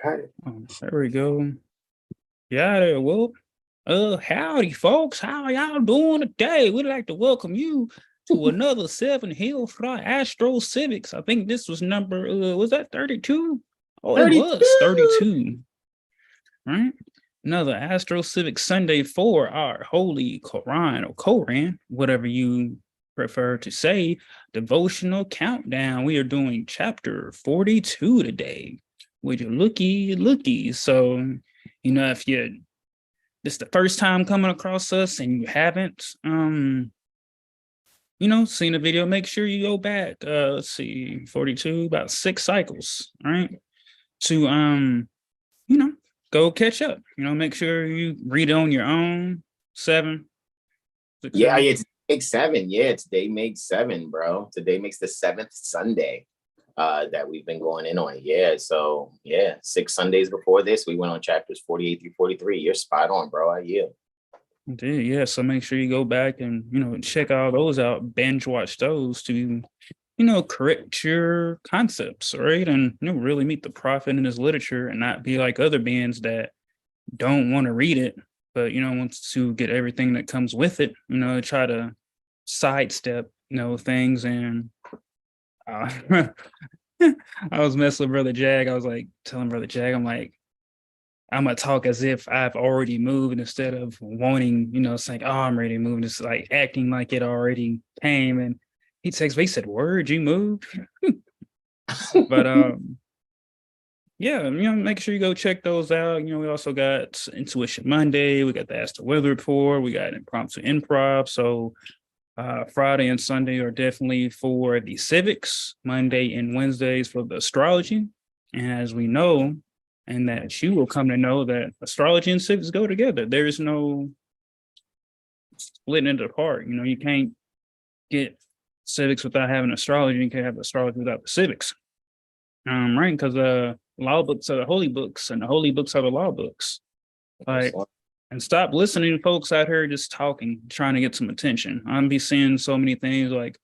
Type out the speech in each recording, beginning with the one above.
Got it. There we go. Yeah, well, howdy, folks. How y'all doing today? We'd like to welcome you to another 7 Hill Fly AstroCivics. I think this was number, was that 32? Oh, it 32. was 32, right? Another AstroCivic Sunday for our Holy Koran or Koran, whatever you prefer to say, devotional countdown. We are doing chapter 42 today. Would you looky? So, if this the first time coming across us and you haven't, seen a video, make sure you go back. Let's see, 42, about 6 cycles, all right? To go catch up. Make sure you read it on your own. 7, 6, Yeah, 7. it's make 7. Yeah, today makes 7, bro. Today makes the 7th Sunday that we've been going in on. Yeah, so 6 Sundays before this, we went on chapters 48 through 43. You're spot on, bro. I yield. Indeed, yeah. So make sure you go back and check all those out, binge watch those to correct your concepts, right? And really meet the prophet in his literature and not be like other bands that don't want to read it, but wants to get everything that comes with it, try to sidestep, things. And I was messing with Brother Jag. I was like telling Brother Jag, I'm like, I'm gonna talk as if I've already moved instead of wanting, saying, "Oh, I'm ready to move." Just like acting like it already came. And he texts me, he said, "Word, you moved?" But yeah, make sure you go check those out. We also got Intuition Monday. We got the Ask the Weather Report. We got Impromptu Improv. So Friday and Sunday are definitely for the civics. Monday and Wednesdays for the astrology. And as we know, and that you will come to know, that astrology and civics go together. There is no splitting it apart. You can't get civics without having astrology. You can't have astrology without the civics. Right? Because law books are the holy books, and the holy books are the law books. Like, and stop listening to folks out here just talking, trying to get some attention. I'm be seeing so many things like,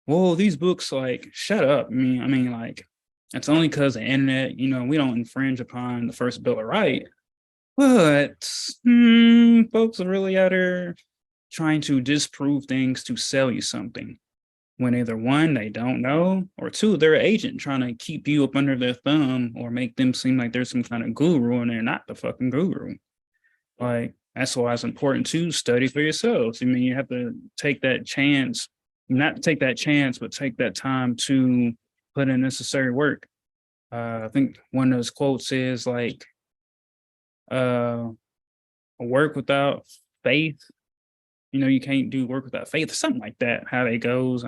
whoa, these books, like, shut up. I mean, like, it's only because the internet, we don't infringe upon the first Bill of Rights. But folks are really out there trying to disprove things to sell you something. When either 1, they don't know, or 2, they're an agent trying to keep you up under their thumb or make them seem like they're some kind of guru and they're not the fucking guru. Like, that's why it's important to study for yourselves. You have to take that chance, not take that chance, but take that time to put in necessary work. I think one of those quotes is like, work without faith. You can't do work without faith, something like that, how it goes.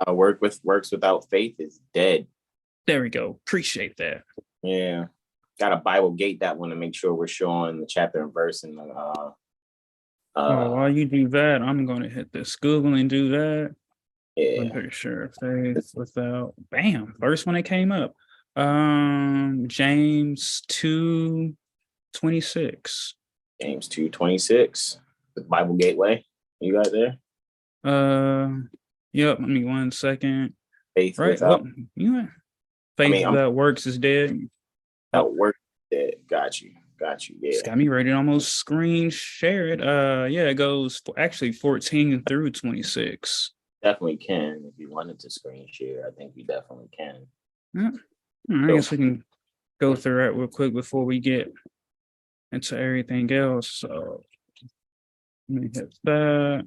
Works without faith is dead. There we go. Appreciate that. Yeah. Got to Bible gate that one to make sure we're showing the chapter and verse. And while you do that, I'm going to hit this Google and do that. Yeah. I'm pretty sure faith without, bam, first one that came up. James 2:26. James 2:26. The Bible Gateway. You got there? Yep. Let me 1 second. Faith right. without Faith without works is dead. Without work dead. Got you. Yeah. It's got me ready to almost screen share it. It goes actually 14 through 26. Definitely can. If you wanted to screen share, I think you definitely can. Yeah. I guess we can go through that real quick before we get into everything else. So let me hit that.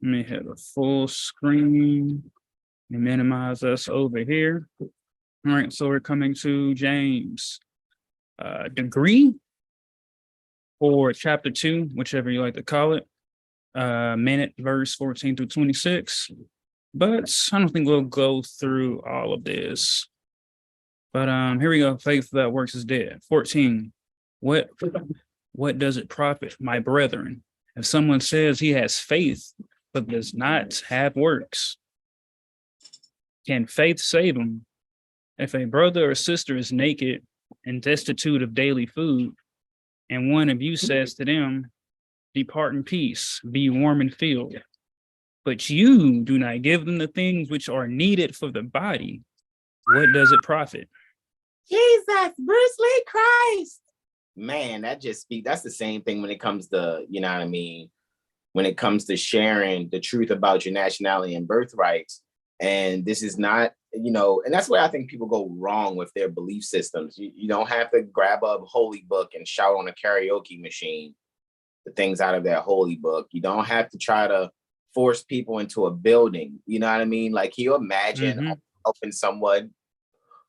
Let me hit a full screen and minimize us over here. All right, so we're coming to James. Degree or chapter 2, whichever you like to call it. Minute, verse 14 through 26. But I don't think we'll go through all of this. But here we go. Faith that works is dead. 14. What does it profit, my brethren, if someone says he has faith but does not have works? Can faith save him? If a brother or sister is naked and destitute of daily food, and one of you says to them, depart in peace, be warm and filled, but you do not give them the things which are needed for the body, what does it profit? Jesus, Bruce Lee, Christ. Man, that's the same thing when it comes to, you know what I mean? When it comes to sharing the truth about your nationality and birthrights. And this is not, and that's where I think people go wrong with their belief systems. You don't have to grab a holy book and shout on a karaoke machine the things out of that holy book. You don't have to try to force people into a building. You know what I mean? Like, can you imagine helping someone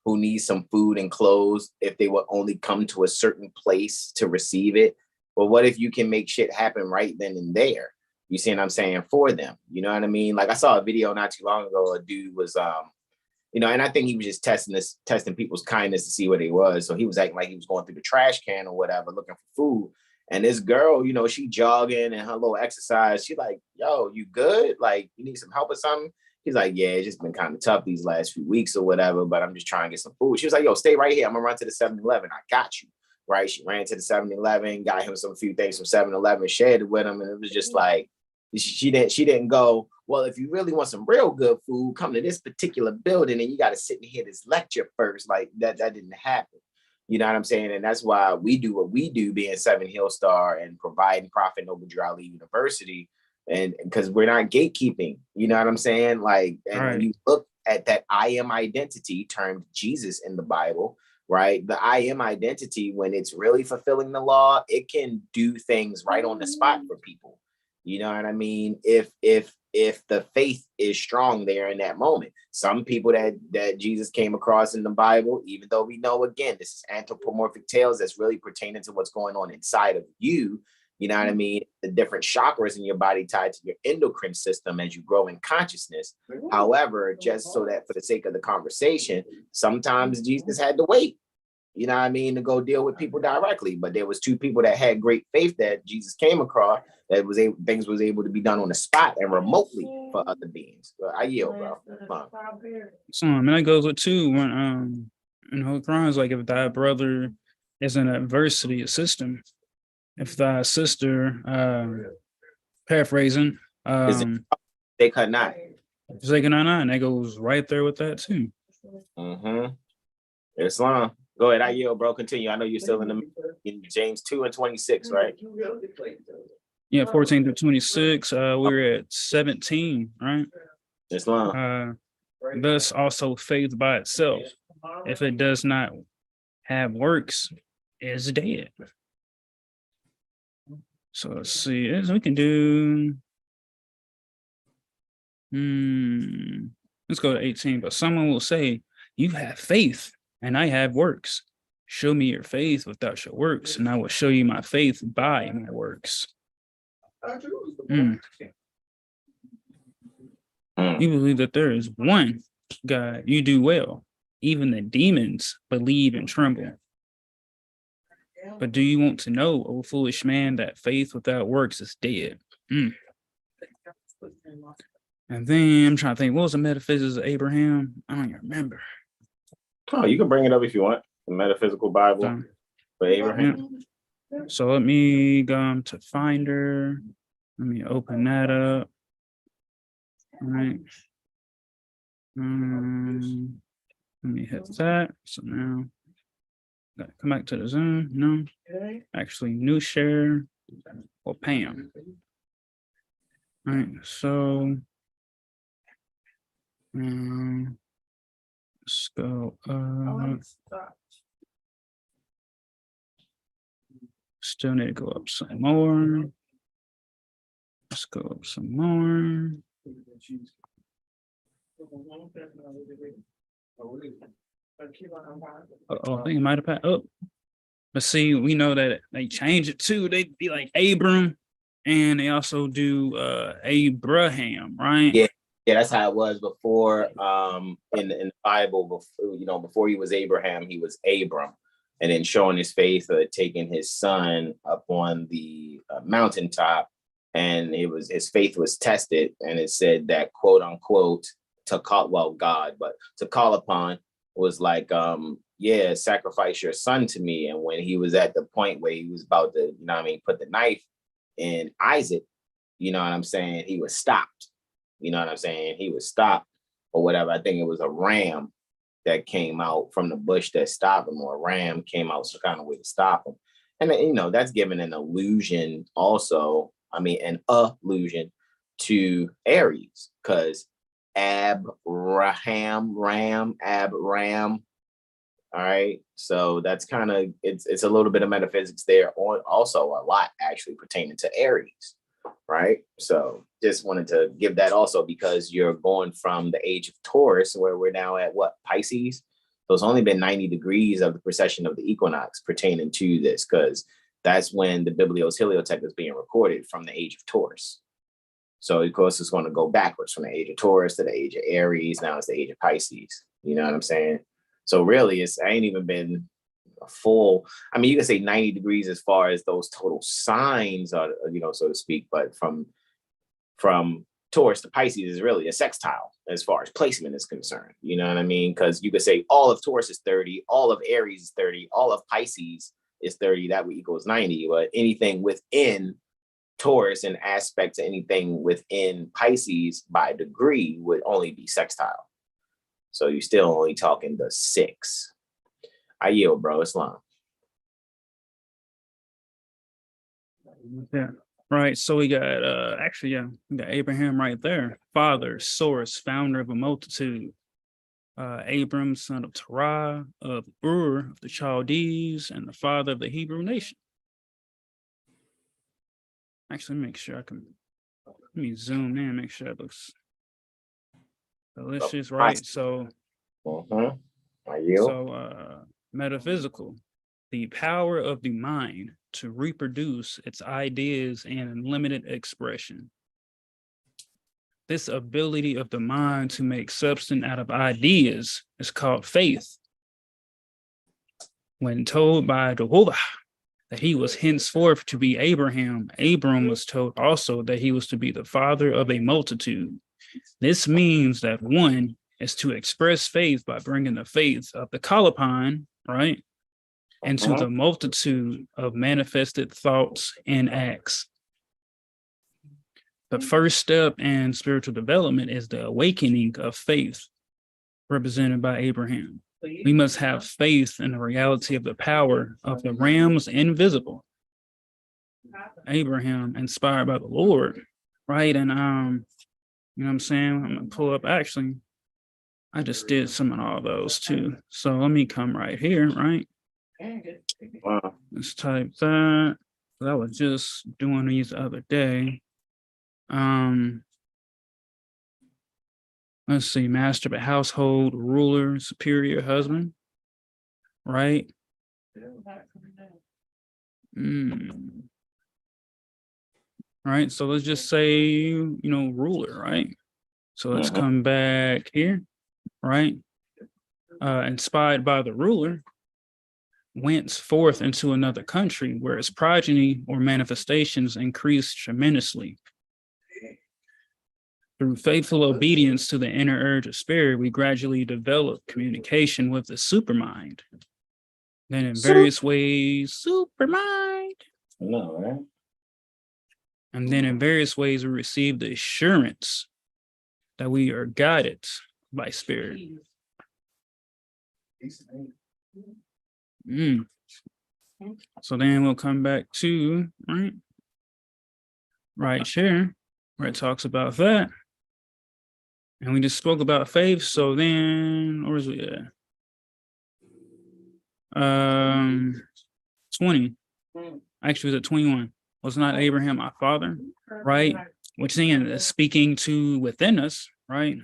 who needs some food and clothes if they would only come to a certain place to receive it? But what if you can make shit happen right then and there? You see what I'm saying? For them. You know what I mean? Like, I saw a video not too long ago. A dude was, and I think he was just testing people's kindness to see what he was. So he was acting like he was going through the trash can or whatever, looking for food. And this girl, she jogging and her little exercise. She like, yo, you good? Like, you need some help or something? He's like, yeah, it's just been kind of tough these last few weeks or whatever, but I'm just trying to get some food. She was like, yo, stay right here. I'm gonna run to the 7-Eleven. I got you. Right. She ran to the 7-Eleven, got him some few things from 7-Eleven, shared it with him. And it was just like, she didn't go, well, if you really want some real good food, come to this particular building and you got to sit and hear this lecture first. Like that didn't happen. You know what I'm saying? And that's why we do what we do, being Seven Hill Star and providing Prophet Noble Drew Ali University. And because we're not gatekeeping, you know what I'm saying? Like, and when you look at that I am identity termed Jesus in the Bible, right? The I am identity, when it's really fulfilling the law, it can do things right on the spot for people. You know what I mean? If the faith is strong there in that moment. Some people that Jesus came across in the Bible, even though we know, again, this is anthropomorphic tales that's really pertaining to what's going on inside of you. You know what I mean? The different chakras in your body tied to your endocrine system as you grow in consciousness. However, just so that for the sake of the conversation, sometimes Jesus had to wait, you know what I mean, to go deal with people directly. But there was two people that had great faith that Jesus came across, that things was able to be done on the spot and remotely for other beings. But I yield, bro. So, I mean, that goes with too when Quran is like, if thy brother is in adversity, a system. If thy sister, paraphrasing, they could not. That goes right there with that too. Islam. Go ahead, I yield, bro. Continue. I know you're still in James 2:26, right? Yeah, 14 through 26. We're at 17, right? Islam. Thus also faith by itself, if it does not have works, is dead. So let's see. We can do. Let's go to 18. But someone will say, "You have faith, and I have works. Show me your faith without your works, and I will show you my faith by my works." You believe that there is one God, you do well. Even the demons believe and tremble. But do you want to know, O foolish man, that faith without works is dead? And then I'm trying to think, what was the metaphysics of Abraham? I don't even remember. Oh, you can bring it up if you want. The metaphysical Bible for Abraham. So let me go to Finder. Let me open that up. All right. Let me hit that. So now, gotta come back to the Zoom. No, actually, new share or Pam. All right. So, let's go. Still need to go up some more. Let's go up some more. I think it might have passed up. But see, we know that they change it too. They'd be like Abram, and they also do Abraham, right? Yeah, that's how it was before. In the Bible, before he was Abraham, he was Abram, and then showing his faith, taking his son up on the mountaintop, and his faith was tested, and it said that, quote unquote, to call upon was like, sacrifice your son to me. And when he was at the point where he was about to, put the knife in Isaac, you know what I'm saying, he was stopped. You know what I'm saying? He was stopped or whatever. I think it was a ram. that came out from the bush that stopped him, or a ram came out some kind of way to stop him. And, you know, that's given an illusion also, I mean, an illusion to Aries, because Abraham, Ram, Abram. All right. So that's kind of, it's a little bit of metaphysics there, or also a lot actually pertaining to Aries. Right. So just wanted to give that also, because you're going from the age of Taurus, where we're now at what, Pisces. So it's only been 90 degrees of the precession of the equinox pertaining to this, because that's when the Biblios Helioteca is being recorded, from the age of Taurus. So of course it's going to go backwards from the age of Taurus to the age of Aries. Now it's the age of Pisces. You know what I'm saying? So really, I ain't even been a full, I mean, you can say 90 degrees as far as those total signs are, you know, so to speak, but from Taurus to Pisces is really a sextile as far as placement is concerned. You know what I mean? Because you could say all of Taurus is 30, all of Aries is 30, all of Pisces is 30, that would equals 90. But anything within Taurus and aspect to anything within Pisces by degree would only be sextile. So you're still only talking the 6. I yield, bro. It's long. Yeah. Right. So we got we got Abraham right there. Father, source, founder of a multitude. Abram, son of Terah, of Ur, of the Chaldees, and the father of the Hebrew nation. Actually, make sure I can, let me zoom in, make sure it looks delicious, right? So, metaphysical, the power of the mind to reproduce its ideas and unlimited expression. This ability of the mind to make substance out of ideas is called faith. When told by Jehovah that he was henceforth to be Abraham, Abram was told also that he was to be the father of a multitude. This means that one is to express faith by bringing the faith of the Kalapine, right, into the multitude of manifested thoughts and acts. The first step in spiritual development is the awakening of faith, represented by Abraham. We must have faith in the reality of the power of the realms invisible. Abraham, inspired by the Lord, right? And you know what I'm saying? I'm gonna pull up, actually, I just did some of all those too. So let me come right here, right? Let's type that. I was just doing these the other day. Let's see, master of a household, ruler, superior husband, right? Right, so let's just say, you know, ruler, right? So let's come back here, right? Inspired by the ruler, went forth into another country where its progeny or manifestations increased tremendously. Through faithful obedience to the inner urge of spirit, we gradually develop communication with the supermind. Then in various ways, supermind. No, right? And then in various ways, we receive the assurance that we are guided by spirit. So then we'll come back to, right here, where it talks about that. And we just spoke about faith. So then, where is we at? 20. Actually, it was at 21. Was not Abraham our father, right? Which again is speaking to within us, right?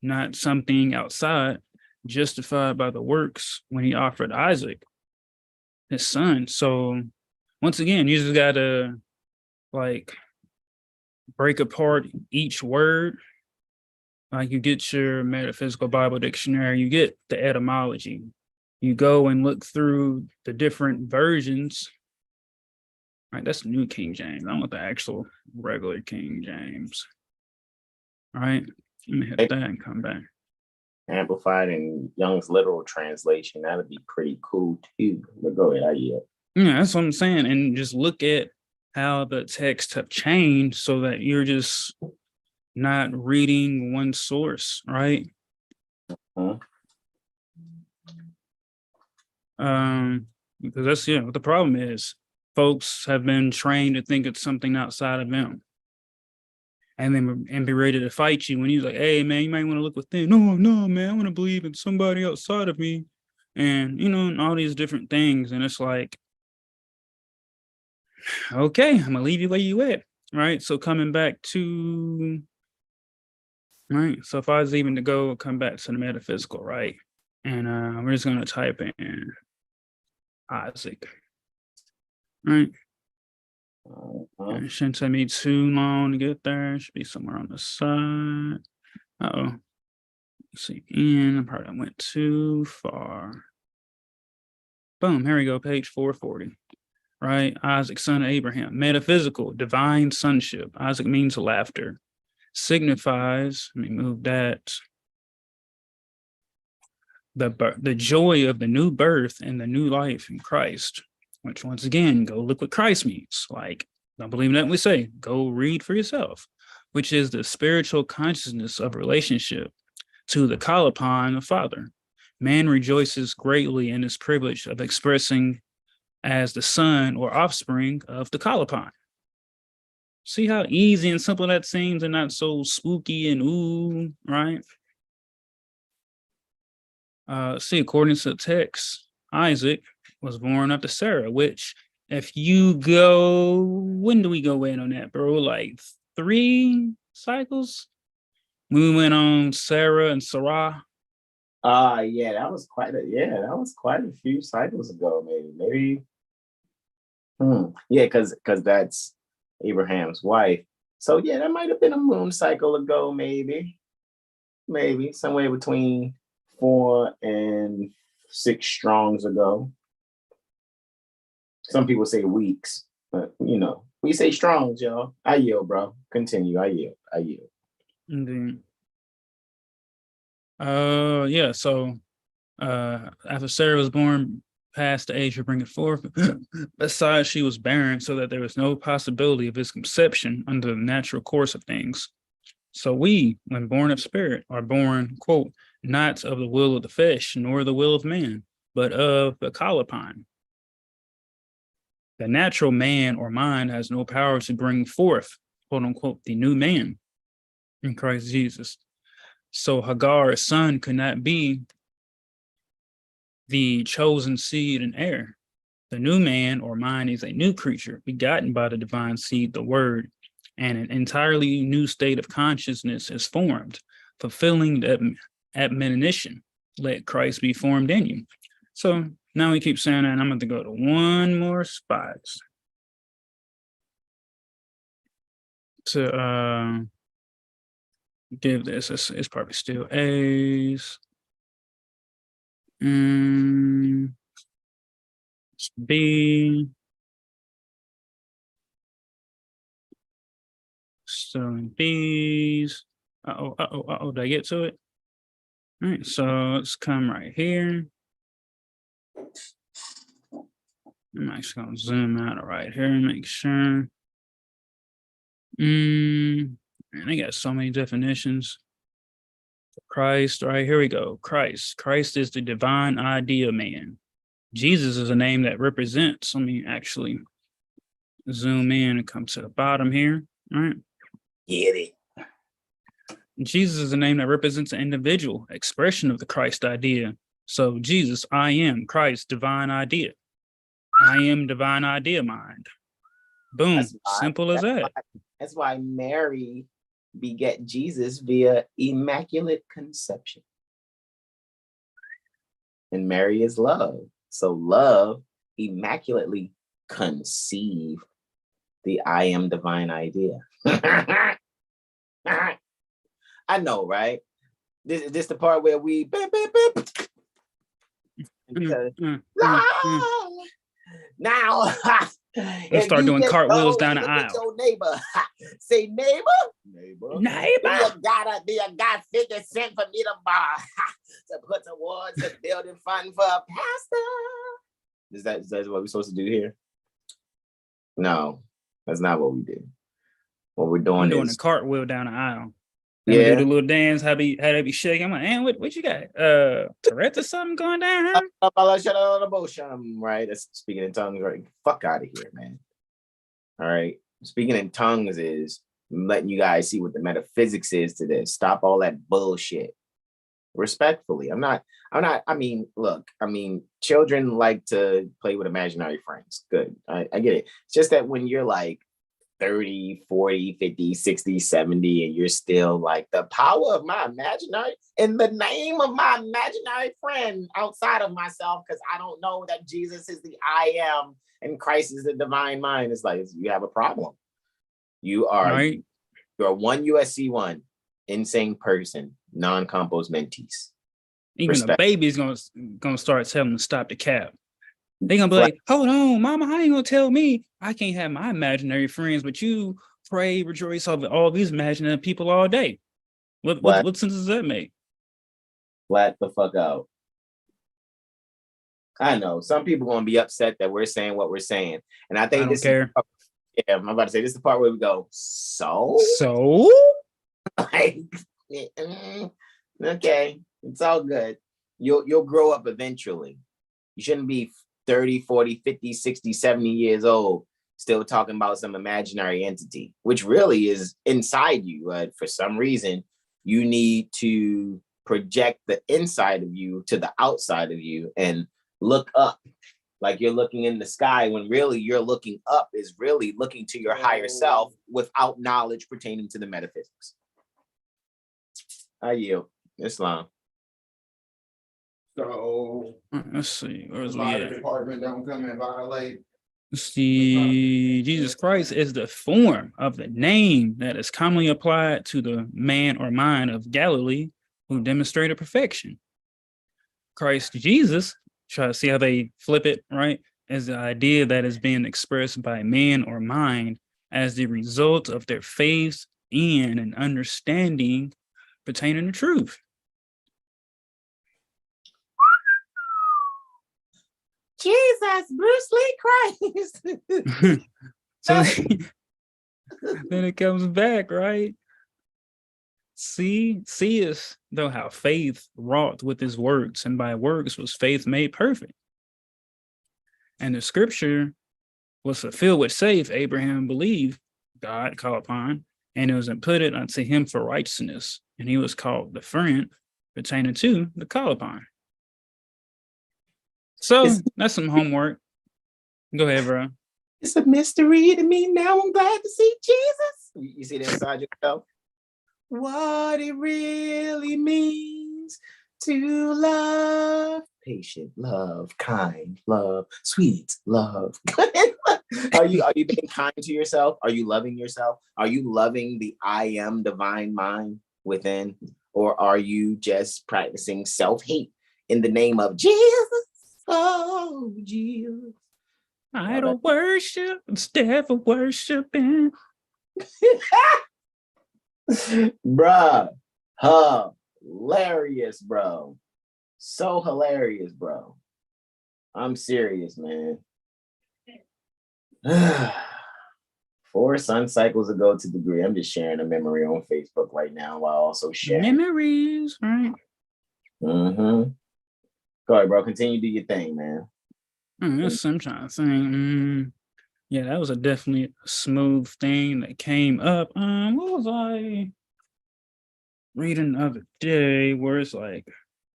Not something outside, justified by the works when he offered Isaac, his son. So once again, you just gotta like break apart each word. Like you get your metaphysical Bible dictionary, you get the etymology. You go and look through the different versions. All right, that's New King James. I want the actual regular King James. All right, let me hit that and come back. Amplified and Young's literal translation, that'd be pretty cool too. But go ahead, I yield. Yeah, that's what I'm saying. And just look at how the texts have changed so that you're just not reading one source, right? Because that's what the problem is. Folks have been trained to think it's something outside of them, and then be ready to fight you when you're like, "Hey, man, you might want to look within." No, man, I want to believe in somebody outside of me, and and all these different things. And it's like, okay, I'm gonna leave you where you at, right? So coming back to right. So if I was even to come back to the metaphysical, right, and we're just gonna type in Isaac, right? It shouldn't take me too long to get there. It should be somewhere on the side. Uh-oh. Let's see. I probably went too far. Boom. Here we go. Page 440. Right. Isaac, son of Abraham. Metaphysical, divine sonship. Isaac means laughter. Signifies, let me move that. The joy of the new birth and the new life in Christ. Which, once again, go look what Christ means. Like, don't believe that we say, go read for yourself, which is the spiritual consciousness of relationship to the call upon the Father. Man rejoices greatly in his privilege of expressing as the son or offspring of the call upon. See how easy and simple that seems and not so spooky and ooh, right? See, according to the text, Isaac was born after Sarah, which if you go, when do we go in on that, bro? Like 3 cycles? We went on Sarah and Sarah. Yeah, that was quite a few cycles ago, maybe. Yeah, because that's Abraham's wife. So yeah, that might have been a moon cycle ago, maybe somewhere between 4 and 6 strongs ago. Some people say weeks, but we say strongs, y'all. I yield, bro. Continue. I yield. Indeed. Yeah. So, after Sarah was born past the age of bringing forth, besides she was barren, so that there was no possibility of his conception under the natural course of things. So we, when born of spirit, are born, quote, not of the will of the flesh, nor the will of man, but of the call upon. The natural man or mind has no power to bring forth, quote unquote, the new man in Christ Jesus. So Hagar's son could not be the chosen seed and heir. The new man or mind is a new creature begotten by the divine seed, the word, and an entirely new state of consciousness is formed, fulfilling the admonition, let Christ be formed in you. So now we keep saying that, and I'm going to go to one more spot to give this. It's probably still A's. B. Still in B's. Did I get to it? All right, so let's come right here. I'm actually going to zoom out right here and make sure. And I got so many definitions. Christ, all right, here we go. Christ. Christ is the divine idea man. Jesus is a name that represents, let me actually zoom in and come to the bottom here. All right. Get it. Jesus is a name that represents an individual expression of the Christ idea. So Jesus, I am Christ, divine idea. I am divine idea mind. Boom. Simple as that. That's why Mary beget Jesus via immaculate conception. And Mary is love. So love immaculately conceived the I am divine idea. I know, right? This the part where we now let's start doing cartwheels down the aisle. Your neighbor. Say neighbor. Do you got 50 cents for me to borrow to put towards the building fund for a pastor? Is that what we're supposed to do here? No, that's not what we do. What we're doing is a cartwheel down the aisle. Then we do Yeah. the little dance, how they be shaking. I'm like, man, what you got? Tourette's or something going down, huh? Right. That's speaking in tongues, right? Fuck out of here, man. All right. Speaking in tongues is letting you guys see what the metaphysics is to this. Stop all that bullshit. Respectfully. I mean, look, children like to play with imaginary friends. Good. I get it. It's just that when you're like 30, 40, 50, 60, 70, and you're still like the power of my imaginary in the name of my imaginary friend outside of myself, because I don't know that Jesus is the I am and Christ is the divine mind. It's like you have a problem. You're one USC one, insane person, non-compost mentees. Even the baby's gonna start telling them to stop the cap. They're gonna be like, hold on, mama, how you gonna tell me I can't have my imaginary friends, but you pray, rejoice over all these imaginary people all day? What sense does that make? Flat the fuck out. I know some people gonna be upset that we're saying what we're saying. And I think I don't care. I'm about to say this is the part where we go, so like, okay, it's all good. You'll grow up eventually. You shouldn't be 30, 40, 50, 60, 70 years old still talking about some imaginary entity, which really is inside you. But for some reason, you need to project the inside of you to the outside of you and look up like you're looking in the sky, when really you're looking up is really looking to your higher self without knowledge pertaining to the metaphysics. I yield. Islam. So let's see. Where's the fire department don't come and violate. See, Jesus Christ is the form of the name that is commonly applied to the man or mind of Galilee who demonstrated perfection. Christ Jesus, try to see how they flip it, right? As the idea that is being expressed by man or mind as the result of their faith in and understanding pertaining to truth. Jesus, Bruce Lee Christ. So then it comes back, right? Seest though how faith wrought with his works, and by works was faith made perfect. And the scripture was fulfilled which saith, Abraham believed God, called upon, and it was imputed unto him for righteousness, and he was called the friend pertaining to the call upon. So that's some homework. Go ahead, bro. It's a mystery to me now. I'm glad to see Jesus. You see that inside yourself? What it really means to love, patient, love, kind, love, sweet, love. Are you being kind to yourself? Are you loving yourself? Are you loving the I am divine mind within? Or are you just practicing self-hate in the name of Jesus? Oh, Jesus. Idol worship instead of worshiping. Bruh, hilarious, bro. So hilarious, bro. I'm serious, man. 4 sun cycles ago to degree. I'm just sharing a memory on Facebook right now while also sharing memories, right? Mm-hmm. Go ahead, bro. Continue to do your thing, man. That's what I'm trying to think. Yeah, that was definitely a smooth thing that came up. What was I reading the other day? Where it's like, I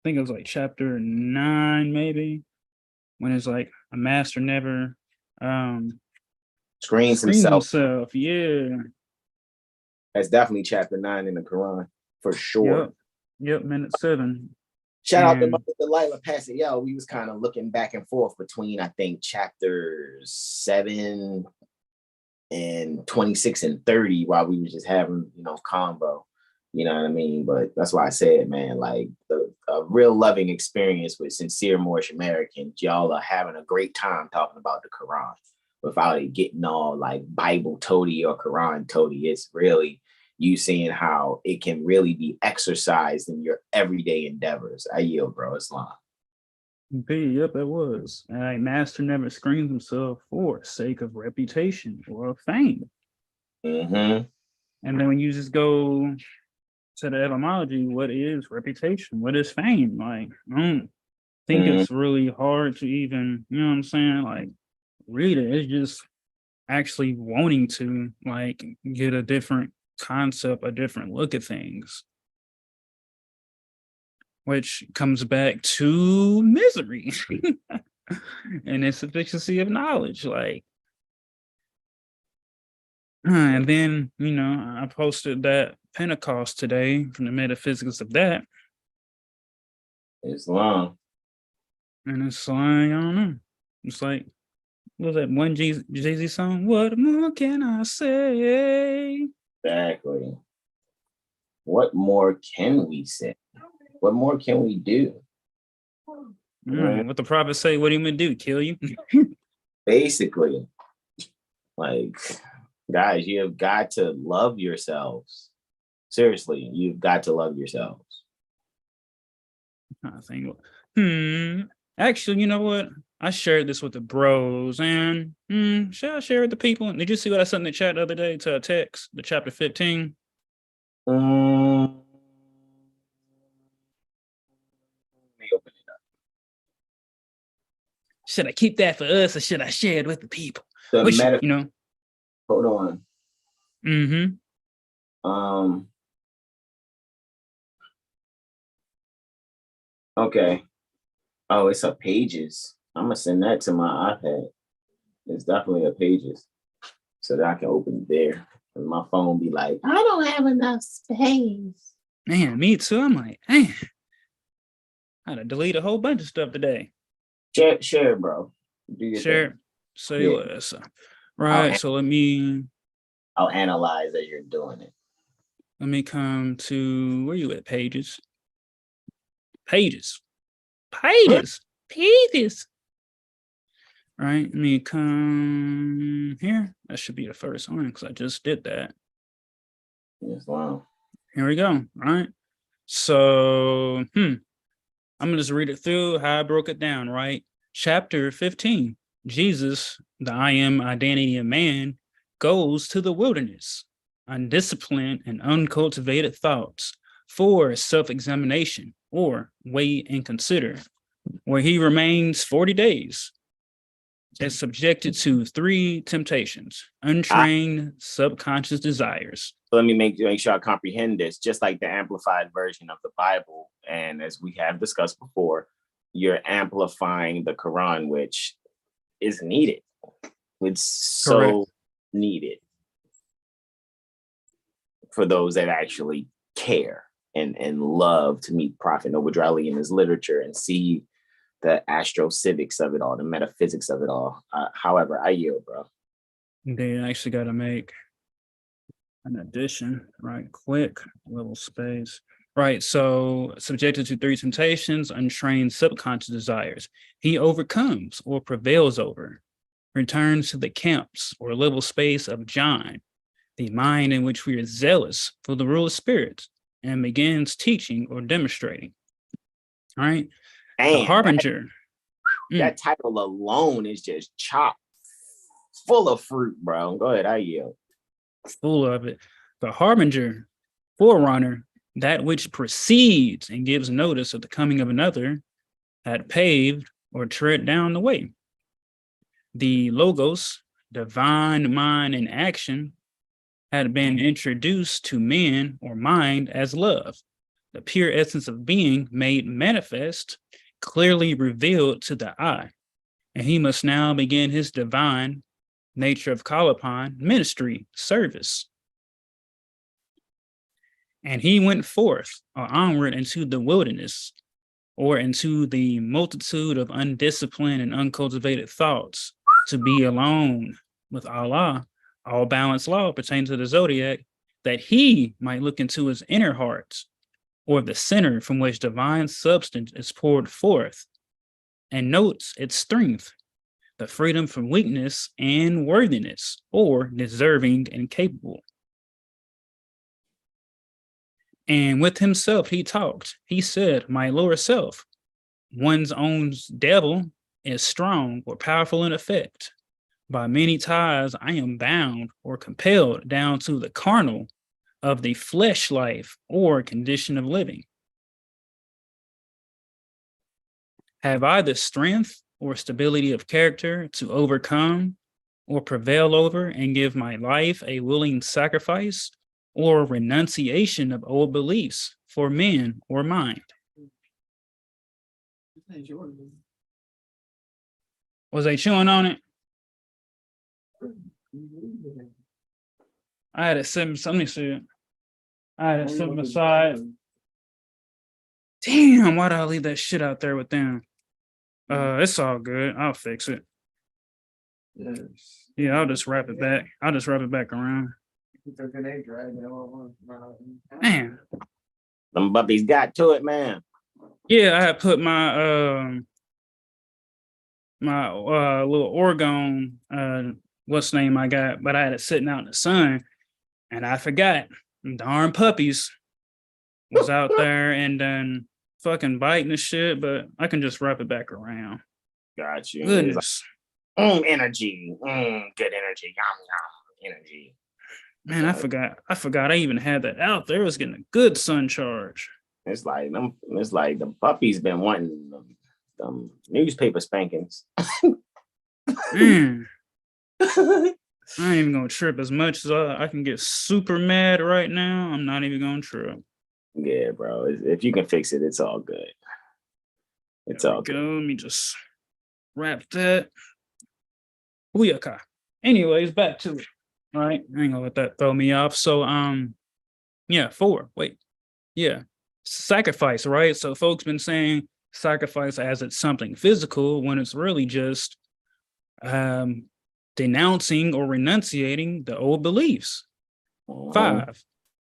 think it was like chapter 9, maybe, when it's like a master never screens himself. Yeah, that's definitely chapter 9 in the Quran for sure. Yep, minute 7. Shout out to Mother Malika passing. We was kind of looking back and forth between, I think, chapters 7 and 26 and 30 while we were just having, combo. You know what I mean? But that's why I said, man, like a real loving experience with sincere Moorish Americans. Y'all are having a great time talking about the Quran without it getting all like Bible toady or Quran toady. It's really you seeing how it can really be exercised in your everyday endeavors. I yield, bro. Islam. Yep, it was. Master never screens himself for sake of reputation or fame. Mm-hmm. And then when you just go to the etymology, what is reputation? What is fame? Like, I don't think it's really hard to even, you know what I'm saying? Like, read it. It's just actually wanting to like get a different concept, a different look at things, which comes back to misery and insufficiency of knowledge. Like, and then, you know, I posted that Pentecost today from the metaphysics of that. It's long. And it's like, I don't know. It's like, what was that one Jay-Z song? What more can I say? Exactly. What more can we say? What more can we do? What the prophet say, what are you gonna do? Kill you? Basically, like, guys, you have got to love yourselves. Seriously, you've got to love yourselves. I think, actually, you know what? I shared this with the bros, and should I share it with the people? Did you see what I sent in the chat the other day to a text, the chapter 15? Let me open it up. Should I keep that for us, or should I share it with the people? The you know. Hold on. Mm-hmm. Okay. Oh, it's a Pages. I'm gonna send that to my iPad. It's definitely a Pages, so that I can open it there. And my phone be like, I don't have enough space. Man, me too. I'm like, man, I had to delete a whole bunch of stuff today. Share, bro. Do your Share. thing. Say less. Right. So I'll analyze as you're doing it. Let me come to where you at, Pages. Pages. Right. Let me come here. That should be the first one because I just did that. Yes, wow. Here we go. All right. So I'm gonna just read it through how I broke it down, right? Chapter 15. Jesus, the I am identity of man, goes to the wilderness, undisciplined and uncultivated thoughts for self-examination, or wait and consider, where he remains 40 days. Is subjected to 3 temptations, untrained subconscious desires. So let me make sure I comprehend this, just like the amplified version of the Bible. And as we have discussed before, you're amplifying the Quran, which is needed. It's so Correct. needed for those that actually care and love to meet Prophet Noble Ali in his literature and see the AstroCivics of it all, the metaphysics of it all. However, I yield, bro. They actually got to make an addition, right? Quick little space. Right. So subjected to 3 temptations, untrained subconscious desires. He overcomes or prevails over, returns to the camps or level space of John, the mind in which we are zealous for the rule of spirits, and begins teaching or demonstrating. All right. Damn, the harbinger. That title alone is just chock full of fruit, bro. Go ahead, I yield. Full of it. The harbinger, forerunner, that which precedes and gives notice of the coming of another, had paved or tread down the way. The logos, divine mind in action, had been introduced to men or mind as love, the pure essence of being made manifest, clearly revealed to the eye. And he must now begin his divine nature of call upon ministry, service. And he went forth or onward into the wilderness, or into the multitude of undisciplined and uncultivated thoughts, to be alone with Allah, all balanced law pertaining to the zodiac, that he might look into his inner heart, or the center from which divine substance is poured forth, and notes its strength, the freedom from weakness and worthiness, or deserving and capable. And with himself he talked. He said, my lower self, one's own devil, is strong or powerful in effect. By many ties I am bound or compelled down to the carnal of the flesh life or condition of living? Have I the strength or stability of character to overcome or prevail over and give my life a willing sacrifice or renunciation of old beliefs for men or mind? Was they chewing on it? I had it sitting, somebody said, I had it sitting beside. Damn, why did I leave that shit out there with them? It's all good. I'll fix it. Yes. Yeah, I'll just wrap it back. I'll just wrap it back around. Man. Them puppies got to it, man. Yeah, I had put my my little orgone, what's the name I got, but I had it sitting out in the sun and I forgot. Darn puppies was out there and then fucking biting the shit, but I can just wrap it back around. Got you. Goodness. Energy. Good energy. Yum, energy. Man, I forgot I even had that out there. It was getting a good sun charge. It's like the puppies been wanting them newspaper spankings. Man. I ain't even gonna trip as much as I can get super mad right now. I'm not even gonna trip. Yeah, bro. If you can fix it, it's all good. It's all good. Let me just wrap that. Booyaka. Anyways, back to it. All right. I ain't gonna let that throw me off. So yeah, 4. Wait. Yeah. Sacrifice, right? So folks been saying sacrifice as it's something physical when it's really just denouncing or renunciating the old beliefs. 5.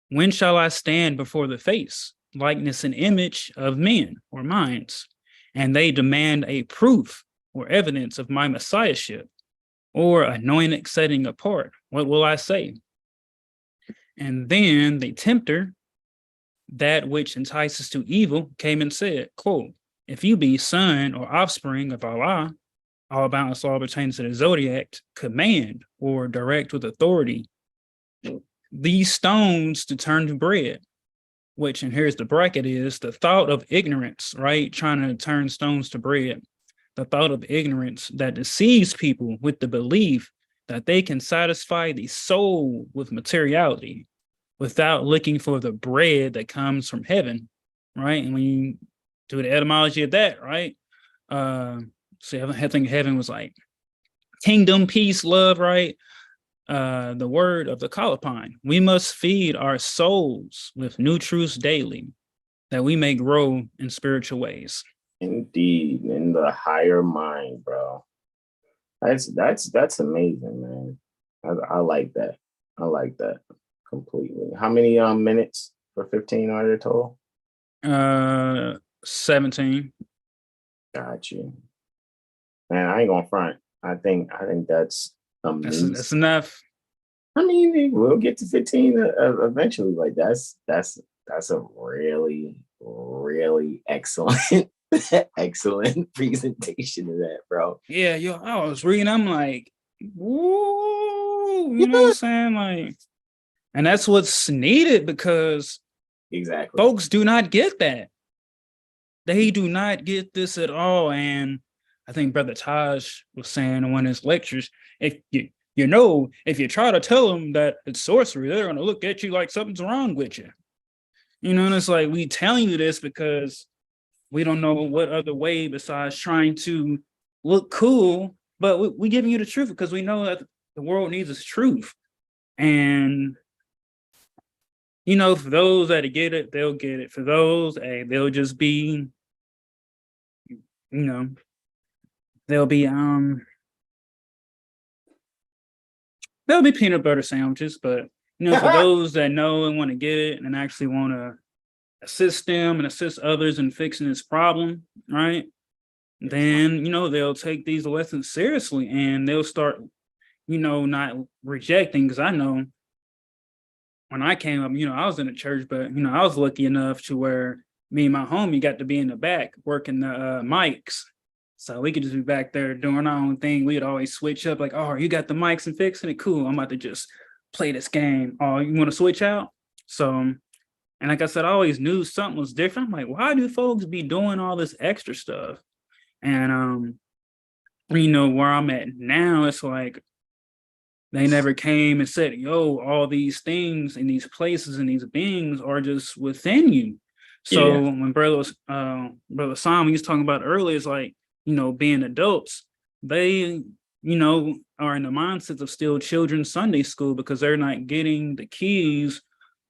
When shall I stand before the face, likeness and image of men or minds, and they demand a proof or evidence of my messiahship or anointed setting apart? What will I say? And then the tempter, that which entices to evil, came and said, quote, if you be son or offspring of Allah, all balance law pertains to the zodiac, command or direct with authority these stones to turn to bread, which, and here's the bracket, is the thought of ignorance, right? Trying to turn stones to bread. The thought of ignorance that deceives people with the belief that they can satisfy the soul with materiality without looking for the bread that comes from heaven, right? And when you do the etymology of that, right? So I think heaven was like kingdom, peace, love, right? The word of the Colopine. We must feed our souls with new truths daily, that we may grow in spiritual ways. Indeed, in the higher mind, bro. That's amazing, man. I like that. I like that completely. How many minutes for 15 are there total? 17. Got you. Man, I ain't gonna front. I think that's amazing. That's enough. I mean, we'll get to 15 eventually. Like that's a really, really excellent excellent presentation of that, bro. Yeah, yo, I was reading, I'm like, woo, you know what I'm saying? Like, and that's what's needed because exactly folks do not get that. They do not get this at all. And I think Brother Taj was saying in one of his lectures, if you try to tell them that it's sorcery, they're going to look at you like something's wrong with you. You know, and it's like, we telling you this because we don't know what other way besides trying to look cool, but we giving you the truth because we know that the world needs its truth. And, you know, for those that get it, they'll get it. For those, they'll just be, you know, they'll be peanut butter sandwiches, but you know, for those that know and want to get it and actually want to assist them and assist others in fixing this problem, right? Then, you know, they'll take these lessons seriously and they'll start, you know, not rejecting. Because I know when I came up, you know, I was in a church, but, you know, I was lucky enough to where me and my homie got to be in the back working the mics. So we could just be back there doing our own thing. We'd always switch up like, oh, you got the mics and fixing it? Cool. I'm about to just play this game. Oh, you want to switch out? So, and like I said, I always knew something was different. I'm like, why do folks be doing all this extra stuff? And where I'm at now, it's like they never came and said, yo, all these things and these places and these beings are just within you. So when Brother Hasan, he was talking about earlier, it's like, being adults, they, are in the mindsets of still children's Sunday school because they're not getting the keys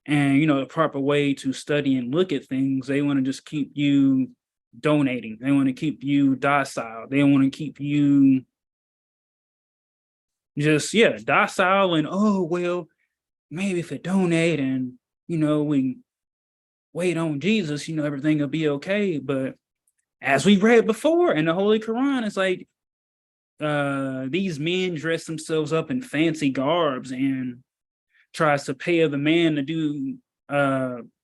and, the proper way to study and look at things. They want to just keep you donating. They want to keep you docile. They want to keep you just docile and maybe if it donate and we wait on Jesus, everything will be okay. But as we read before in the Holy Quran, it's like these men dress themselves up in fancy garbs and tries to pay the man to do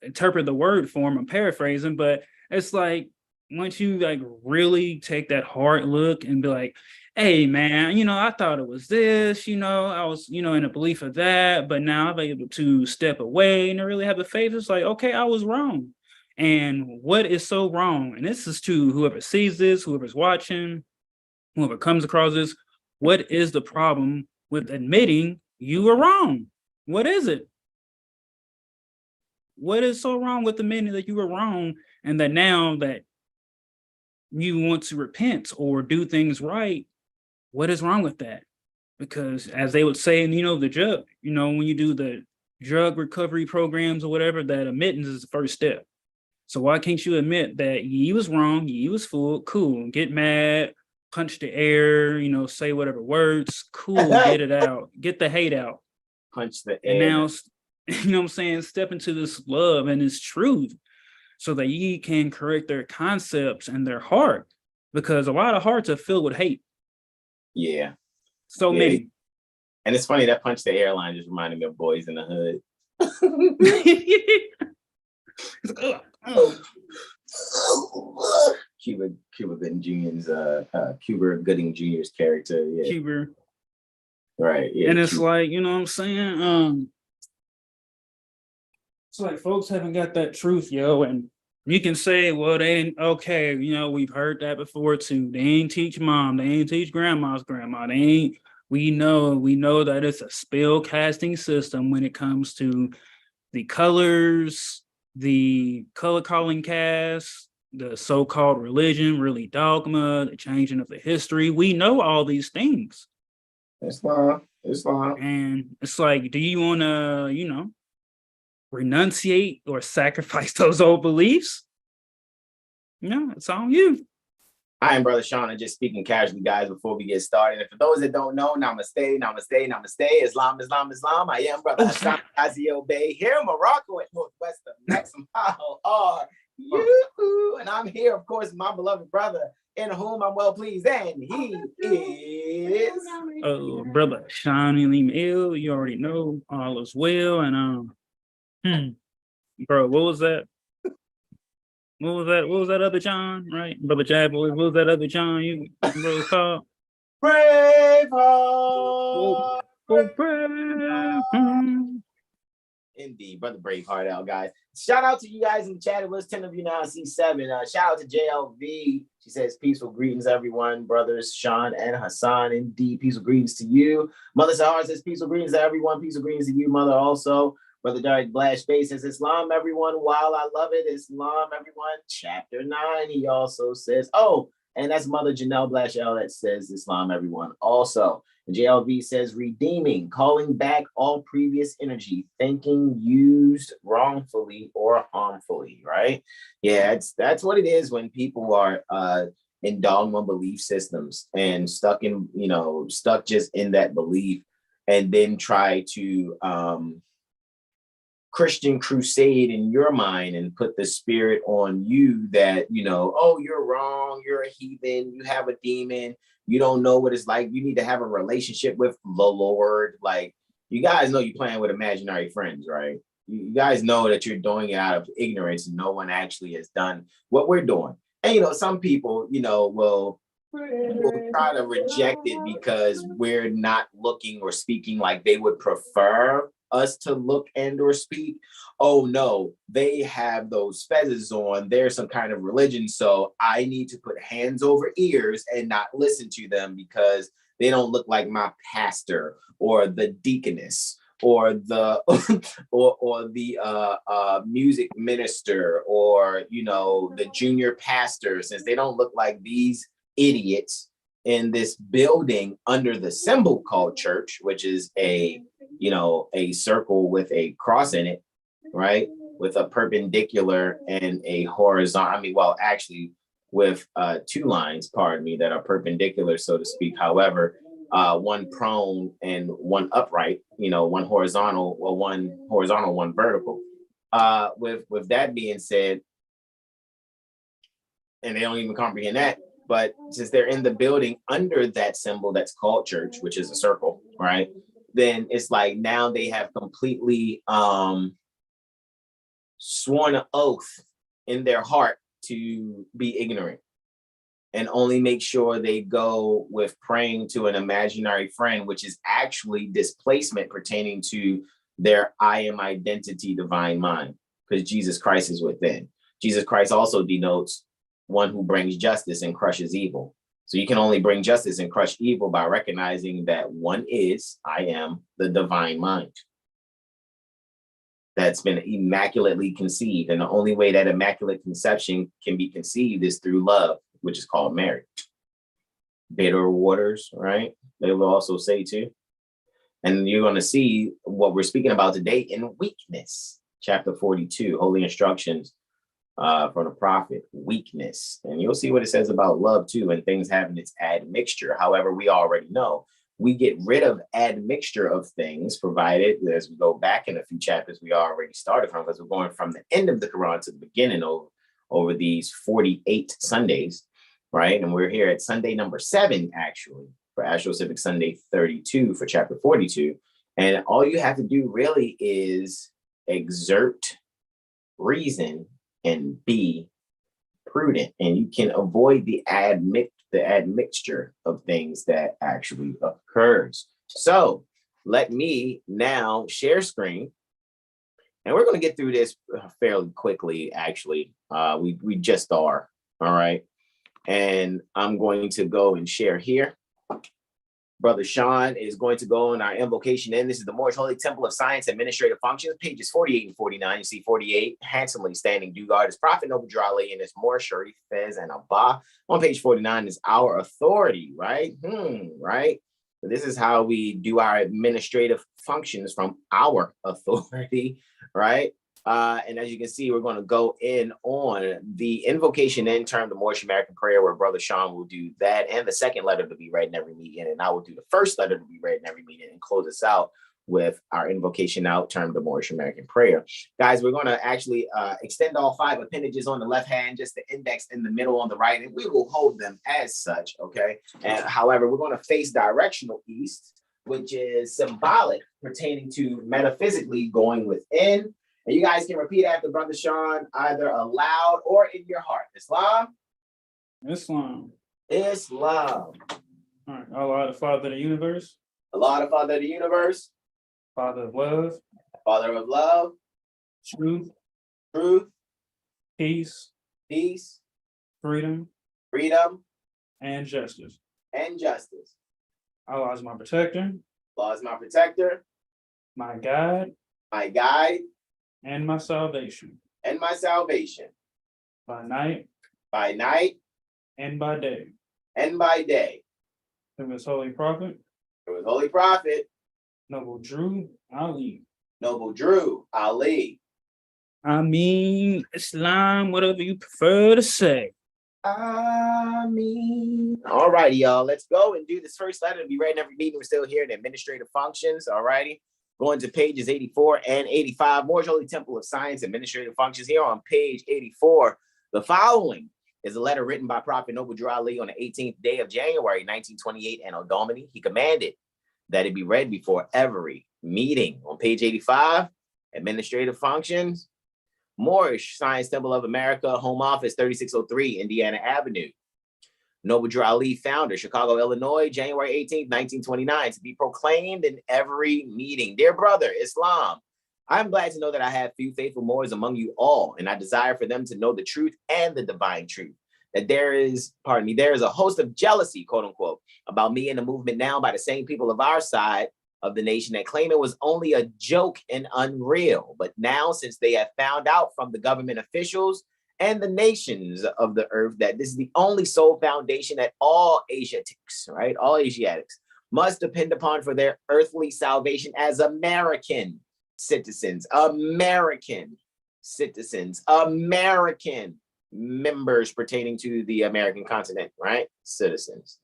interpret the word for him. I'm paraphrasing, but it's like once you like really take that hard look and be like, hey man, I thought it was this, I was, in a belief of that, but now I'm able to step away and really have a faith. It's like, okay, I was wrong. And what is so wrong? And this is to whoever sees this, whoever's watching, whoever comes across this, what is the problem with admitting you were wrong? What is it? What is so wrong with admitting that you were wrong and that now that you want to repent or do things right, what is wrong with that? Because as they would say, the drug, when you do the drug recovery programs or whatever, that admittance is the first step. So why can't you admit that you was wrong, you was fooled, cool, get mad, punch the air, say whatever words, cool, get it out, get the hate out. Punch the and air. now, what I'm saying, step into this love and this truth so that ye can correct their concepts and their heart, because a lot of hearts are filled with hate. Yeah. So many. And it's funny that punch the airline just reminded me of Boys in the Hood. Cuba Gooding Jr.'s character. Yeah. Cuba. Right. Yeah. And it's like, what I'm saying? It's like folks haven't got that truth, yo. And you can say, well, they ain't okay, we've heard that before too. They ain't teach mom, they ain't teach grandma's grandma, they ain't. We know that it's a spell casting system when it comes to the colors, the color calling cast, the so-called religion, really dogma, the changing of the history. We know all these things. Islam. And it's like, do you want to, renunciate or sacrifice those old beliefs? It's on you. I am Brother Sean, and just speaking casually, guys, before we get started. And for those that don't know, namaste, namaste, namaste, Islam, Islam, Islam. I am Brother Hasan Ghaziel Bey here in Morocco at Northwest of Maxim. How are you? And I'm here, of course, my beloved brother, in whom I'm well pleased, and he is Brother Sean Ill. You already know all is well. And bro, what was that? What was that other John, right? Brother Jab, what was that other John you bro called? Braveheart. Braveheart. Indeed, Brother Braveheart out, guys. Shout out to you guys in the chat. It was 10 of you now. I see 7. Shout out to JLV. She says, peaceful greetings, everyone. Brothers Sean and Hassan. Indeed, peaceful greetings to you. Mother Sahara says, peaceful greetings to everyone. Peaceful greetings to you, Mother, also. Brother Derek Blash Bay says, Islam, everyone. While I love it, Islam, everyone. Chapter 9. He also says, and that's Mother Janelle Blash L that says, Islam, everyone. Also, JLV says, redeeming, calling back all previous energy, thinking used wrongfully or harmfully, right? Yeah, that's what it is when people are in dogma belief systems and stuck just in that belief, and then try to Christian crusade in your mind and put the spirit on you that, you're wrong, you're a heathen, you have a demon, you don't know what it's like, you need to have a relationship with the Lord. Like, you guys know you're playing with imaginary friends, right? You guys know that you're doing it out of ignorance and no one actually has done what we're doing. And, some people, will try to reject it because we're not looking or speaking like they would prefer us to look and or speak, oh no, they have those feathers on, there's some kind of religion, so I need to put hands over ears and not listen to them because they don't look like my pastor or the deaconess or the or the music minister, or the junior pastor, since they don't look like these idiots in this building under the symbol called church, which is a circle with a cross in it, right, with a perpendicular and a horizontal, actually with two lines, pardon me, that are perpendicular, so to speak. However, one prone and one upright, one horizontal, one vertical. With that being said, and they don't even comprehend that, but since they're in the building under that symbol that's called church, which is a circle, right, then it's like now they have completely sworn an oath in their heart to be ignorant and only make sure they go with praying to an imaginary friend, which is actually displacement pertaining to their I am identity divine mind, because Jesus Christ is within. Jesus Christ also denotes one who brings justice and crushes evil. So you can only bring justice and crush evil by recognizing that one is, I am, the divine mind that's been immaculately conceived. And the only way that immaculate conception can be conceived is through love, which is called marriage. Bitter waters, right? They will also say too. And you're going to see what we're speaking about today in weakness. Chapter 42, Holy Instructions from the prophet, weakness. And you'll see what it says about love too, and things having its admixture. However, we already know we get rid of admixture of things, provided, as we go back in a few chapters we already started from, because we're going from the end of the Quran to the beginning over these 48 Sundays, right? And we're here at Sunday number 7, actually, for AstroCivics Sunday 32 for chapter 42. And all you have to do really is exert reason and be prudent, and you can avoid the admixture of things that actually occurs. So let me now share screen, and we're going to get through this fairly quickly. Actually, we just are. All right, and I'm going to go and share here. Brother Sean is going to go in our invocation in. This is the Moorish Holy Temple of Science Administrative Functions, pages 48 and 49. You see 48, handsomely standing due guard is Prophet Noble Drali and his Moor, Sharif, Fez, and Abba. On page 49 is our authority, right? Right? So this is how we do our administrative functions from our authority, right? And as you can see, we're going to go in on the invocation in term, the Moorish American prayer, where Brother Sean will do that, and the second letter to be read in every meeting, and I will do the first letter to be read in every meeting and close us out with our invocation out term, the Moorish American prayer. Guys, we're going to actually extend all 5 appendages on the left hand, just the index in the middle on the right, and we will hold them as such, okay? And however, we're going to face directional east, which is symbolic pertaining to metaphysically going within. And you guys can repeat after Brother Sean, either aloud or in your heart. Islam. Islam. Islam. All right. Allah, the Father of the universe. Allah, the Father of the universe. Father of love. Father of love. Truth. Truth. Peace. Peace. Freedom. Freedom. And justice. And justice. Allah is my protector. Allah is my protector. My guide. My guide. And my salvation. And my salvation. By night. By night. And by day. And by day. Through his holy prophet. Through his holy prophet. Noble Drew Ali. Noble Drew Ali. I mean, Islam, whatever you prefer to say. Ameen. All righty, y'all. Let's go and do this first letter to be read in every meeting. We're still here in administrative functions. All righty. Going to pages 84 and 85. Moorish Holy Temple of Science Administrative Functions. Here on page 84, the following is a letter written by Prophet Noble Drew Ali on the 18th day of January, 1928, and Domini. He commanded that it be read before every meeting. On page 85, Administrative Functions. Moorish Science Temple of America, Home Office, 3603 Indiana Avenue. Noble Drew Ali, founder, Chicago, Illinois, January 18th, 1929, to be proclaimed in every meeting. Dear brother, Islam, I'm glad to know that I have few faithful Moors among you all, and I desire for them to know the truth and the divine truth. That there is a host of jealousy, quote unquote, about me and the movement now by the same people of our side of the nation that claim it was only a joke and unreal. But now, since they have found out from the government officials and the nations of the earth that this is the only sole foundation that all Asiatics, right, all Asiatics must depend upon for their earthly salvation as American citizens, American members pertaining to the American continent, right? Citizens.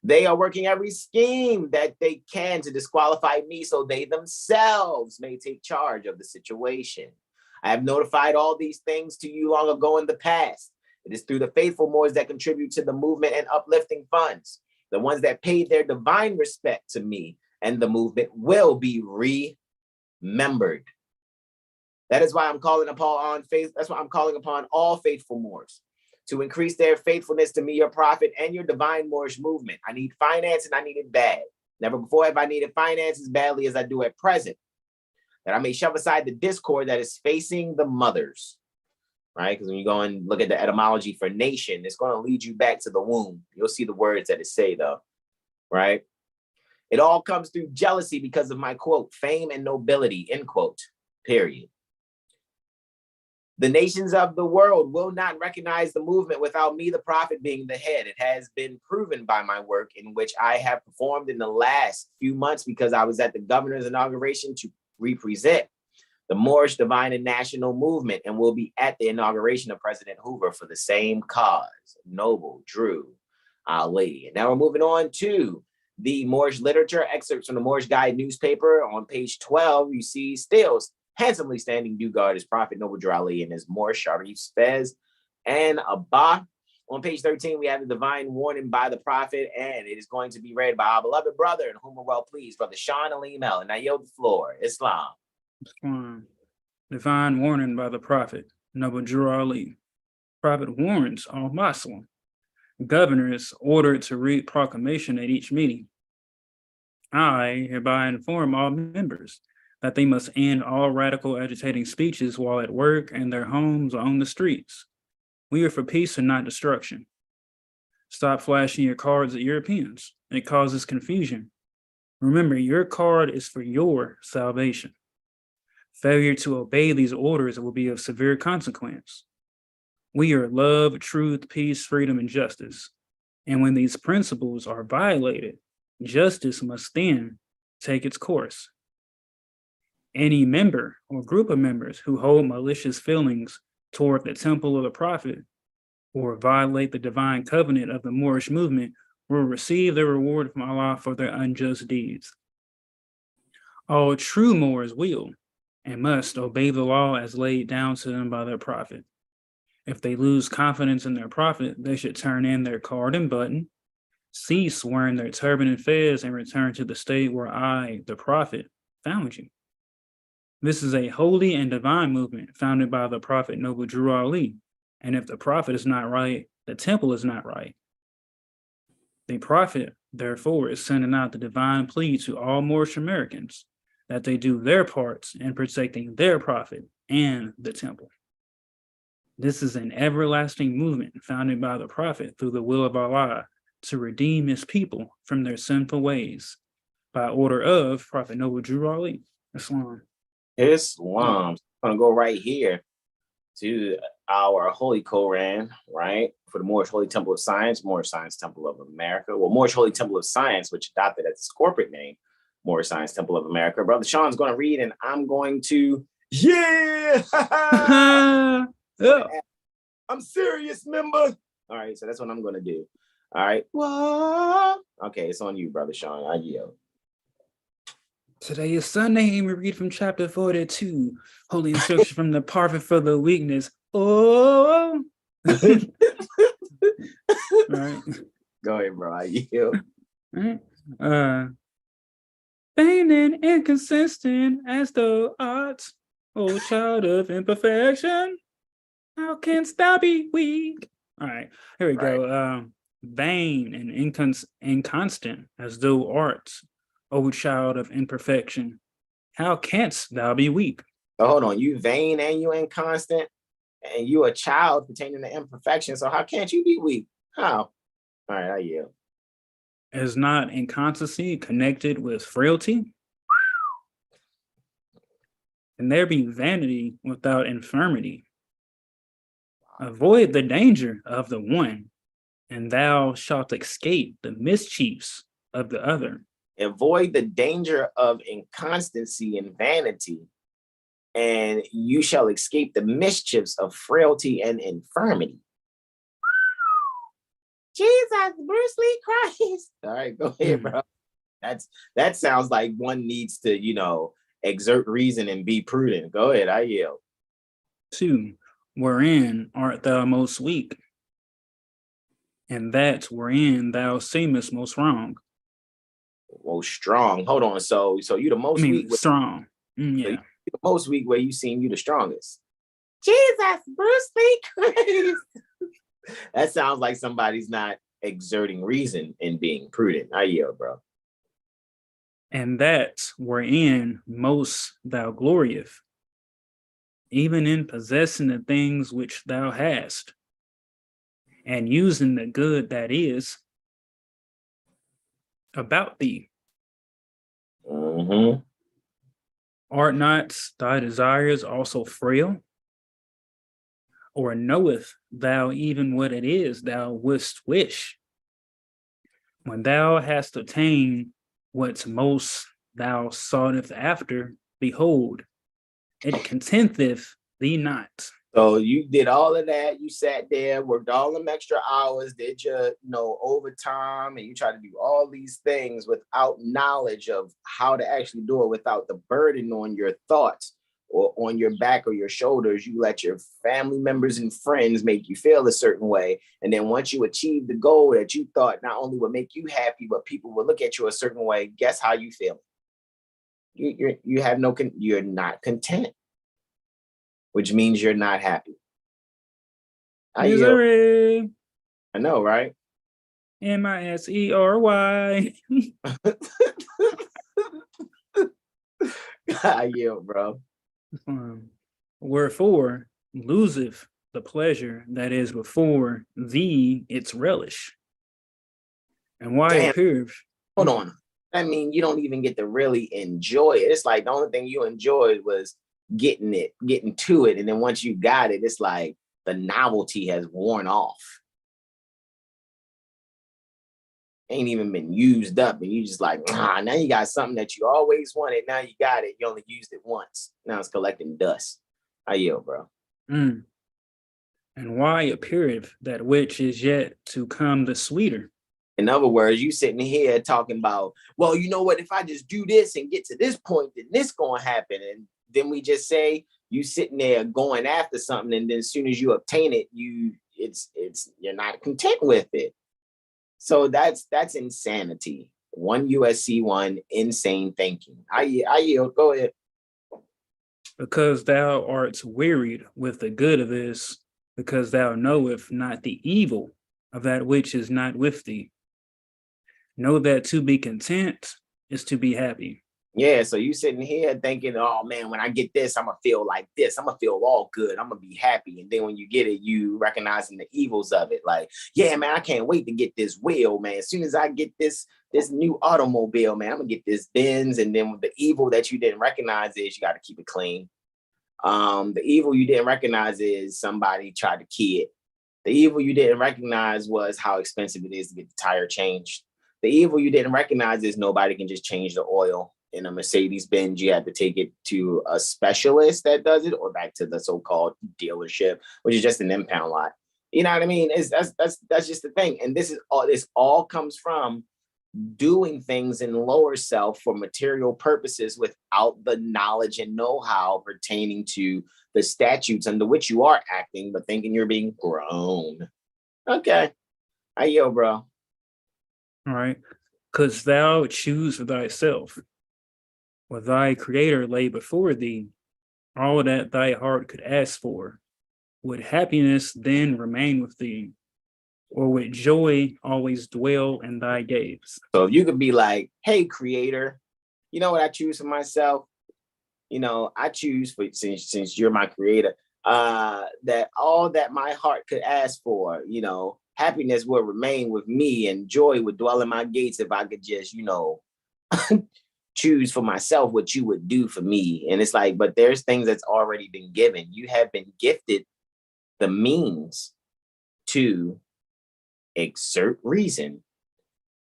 They are working every scheme that they can to disqualify me so they themselves may take charge of the situation. I have notified all these things to you long ago in the past. It is through the faithful Moors that contribute to the movement and uplifting funds. The ones that paid their divine respect to me and the movement will be remembered. That is why I'm calling upon faith. That's why I'm calling upon all faithful Moors to increase their faithfulness to me, your prophet, and your divine Moorish movement. I need finance and I need it bad. Never before have I needed finance as badly as I do at present, that I may shove aside the discord that is facing the mothers, right? Because when you go and look at the etymology for nation, it's going to lead you back to the womb. You'll see the words that it say though, right? It all comes through jealousy because of my, quote, fame and nobility, end quote, period. The nations of the world will not recognize the movement without me, the prophet, being the head. It has been proven by my work in which I have performed in the last few months because I was at the governor's inauguration to represent the Moorish divine and national movement and will be at the inauguration of President Hoover for the same cause. Noble Drew Ali. And now we're moving on to the Moorish literature, excerpts from the Moorish Guide newspaper. On page 12, you see stills handsomely standing due guard his prophet Noble Drew Ali and his Moorish Sharif Fez and Abba. On page 13, we have the divine warning by the prophet, and it is going to be read by our beloved brother, in whom we're well pleased, Brother Sean Aleem El. And I yield the floor. Islam. Divine warning by the prophet Noble Drew Ali. Prophet warns all Muslim governors ordered to read proclamation at each meeting. I hereby inform all members that they must end all radical agitating speeches while at work and their homes or on the streets. We are for peace and not destruction. Stop flashing your cards at Europeans. It causes confusion. Remember, your card is for your salvation. Failure to obey these orders will be of severe consequence. We are love, truth, peace, freedom, and justice. And when these principles are violated, justice must then take its course. Any member or group of members who hold malicious feelings toward the temple of the prophet or violate the divine covenant of the Moorish movement will receive their reward from Allah for their unjust deeds. All true Moors will and must obey the law as laid down to them by their prophet. If they lose confidence in their prophet, they should turn in their card and button, cease wearing their turban and fez, and return to the state where I, the prophet, found you. This is a holy and divine movement founded by the prophet Noble Drew Ali. And if the prophet is not right, the temple is not right. The prophet, therefore, is sending out the divine plea to all Moorish Americans that they do their parts in protecting their prophet and the temple. This is an everlasting movement founded by the prophet through the will of Allah to redeem his people from their sinful ways by order of Prophet Noble Drew Ali. Islam. I'm going to go right here to our Holy Koran, right? For the Moorish Holy Temple of Science, Moorish Science Temple of America. Well, Moorish Holy Temple of Science, which adopted as its corporate name, Moorish Science Temple of America. Brother Sean's going to read, and I'm going to, I'm serious, member. All right, so that's what I'm going to do. All right. What? Okay, it's on you, Brother Sean. I yield. Today is Sunday, and we read from chapter 42, Holy Instruction from the Prophet for the Weakness. Oh! All right. Go ahead, bro. I yield. All right. Vain and inconsistent as thou art, O child of imperfection, how canst thou be weak? All right, here we go. vain and inconstant, as thou art, O child of imperfection. How canst thou be weak? So hold on, you vain and you inconstant, and you a child pertaining to imperfection. So how can't you be weak? How? All right, I yield. Is not inconstancy connected with frailty? Can there be vanity without infirmity? Avoid the danger of the one, and thou shalt escape the mischiefs of the other. Avoid the danger of inconstancy and vanity, and you shall escape the mischiefs of frailty and infirmity. Jesus, Bruce Lee Christ. All right, go ahead, bro. That sounds like one needs to, exert reason and be prudent. Go ahead, I yield. 2. Wherein art thou most weak? And that wherein thou seemest most wrong. Most strong. Hold on. So you the most weak. Strong. Yeah. So you the most weak where you seem you the strongest. Jesus, Bruce Lee Christ. That sounds like somebody's not exerting reason and being prudent. I yield, bro. And that wherein most thou glorieth, even in possessing the things which thou hast, and using the good that is about thee. Mm-hmm. Art not thy desires also frail? Or knoweth thou even what it is thou wouldst wish? When thou hast attained what's most thou soughtest after, behold, it contenteth thee not. So you did all of that. You sat there, worked all them extra hours, did your, overtime, and you try to do all these things without knowledge of how to actually do it, without the burden on your thoughts or on your back or your shoulders. You let your family members and friends make you feel a certain way. And then once you achieve the goal that you thought not only would make you happy, but people will look at you a certain way, guess how you feel? You're not content, which means you're not happy. I know, right? MISERY. I yield, bro. Wherefore loseth the pleasure that is before thee its relish. And why appears? Hold on. I mean, you don't even get to really enjoy it. It's like the only thing you enjoyed was getting to it. And then once you got it, it's like the novelty has worn off. Ain't even been used up. And you just like, now you got something that you always wanted. Now you got it. You only used it once. Now it's collecting dust. I yield, bro. And why appeareth that which is yet to come the sweeter? In other words, you sitting here talking about, well, you know what, if I just do this and get to this point, then this gonna happen. And then we just say you sitting there going after something, and then as soon as you obtain it, you're not content with it. So that's insanity. 1 USC 1 insane thinking. I yield. Go ahead. Because thou art wearied with the good of this, because thou knoweth not the evil of that which is not with thee. Know that to be content is to be happy. Yeah, so you sitting here thinking, oh man, when I get this, I'm gonna feel like this. I'm gonna feel all good. I'm gonna be happy. And then when you get it, you recognizing the evils of it. Like, yeah, man, I can't wait to get this wheel, man. As soon as I get this new automobile, man, I'm gonna get this Benz. And then the evil that you didn't recognize is you got to keep it clean. The evil you didn't recognize is somebody tried to key it. The evil you didn't recognize was how expensive it is to get the tire changed. The evil you didn't recognize is nobody can just change the oil in a Mercedes Benz. You had to take it to a specialist that does it, or back to the so-called dealership, which is just an impound lot. You know what I mean? That's just the thing. And this all comes from doing things in lower self for material purposes without the knowledge and know-how pertaining to the statutes under which you are acting, but thinking you're being grown. Okay. Yo, bro. All right. Because thou choose for thyself, what thy creator lay before thee, all that thy heart could ask for. Would happiness then remain with thee? or with joy always dwell in thy gaze. So if you could be like, hey, creator, you know what I choose for myself? You know, I choose for, since you're my creator, that all that my heart could ask for, you know, happiness will remain with me and joy would dwell in my gates if I could just, you know, choose for myself what you would do for me. And it's like, but there's things that's already been given. You have been gifted the means to exert reason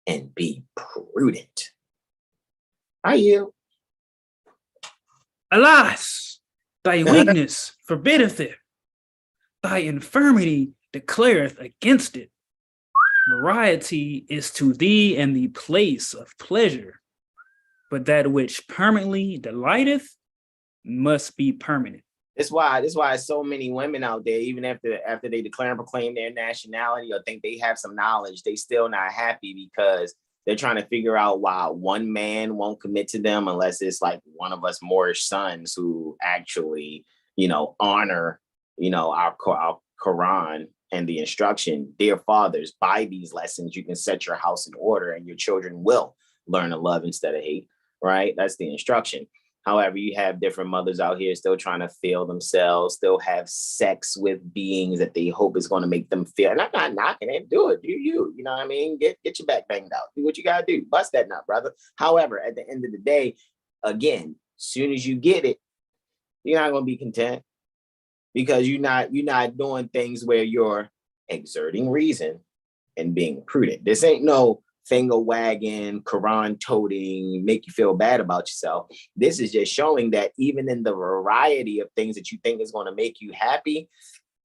and be prudent. Are you? Alas, thy weakness forbiddeth it. Thy infirmity declareth against it. Variety is to thee in the place of pleasure, but that which permanently delighteth must be permanent. That's why so many women out there, even after they declare and proclaim their nationality or think they have some knowledge, they still not happy because they're trying to figure out why one man won't commit to them unless it's like one of us Moorish sons who actually, you know, honor, you know, our Quran and the instruction. Dear fathers, by these lessons, you can set your house in order and your children will learn to love instead of hate, right? That's the instruction. However, you have different mothers out here still trying to feel themselves, still have sex with beings that they hope is going to make them feel. And I'm not knocking it. Do it. Do you? You know what I mean? Get your back banged out. Do what you got to do. Bust that nut, brother. However, at the end of the day, again, soon as you get it, you're not going to be content because you're not doing things where you're exerting reason and being prudent. This ain't no finger wagging, Quran toting, make you feel bad about yourself. This is just showing that even in the variety of things that you think is going to make you happy,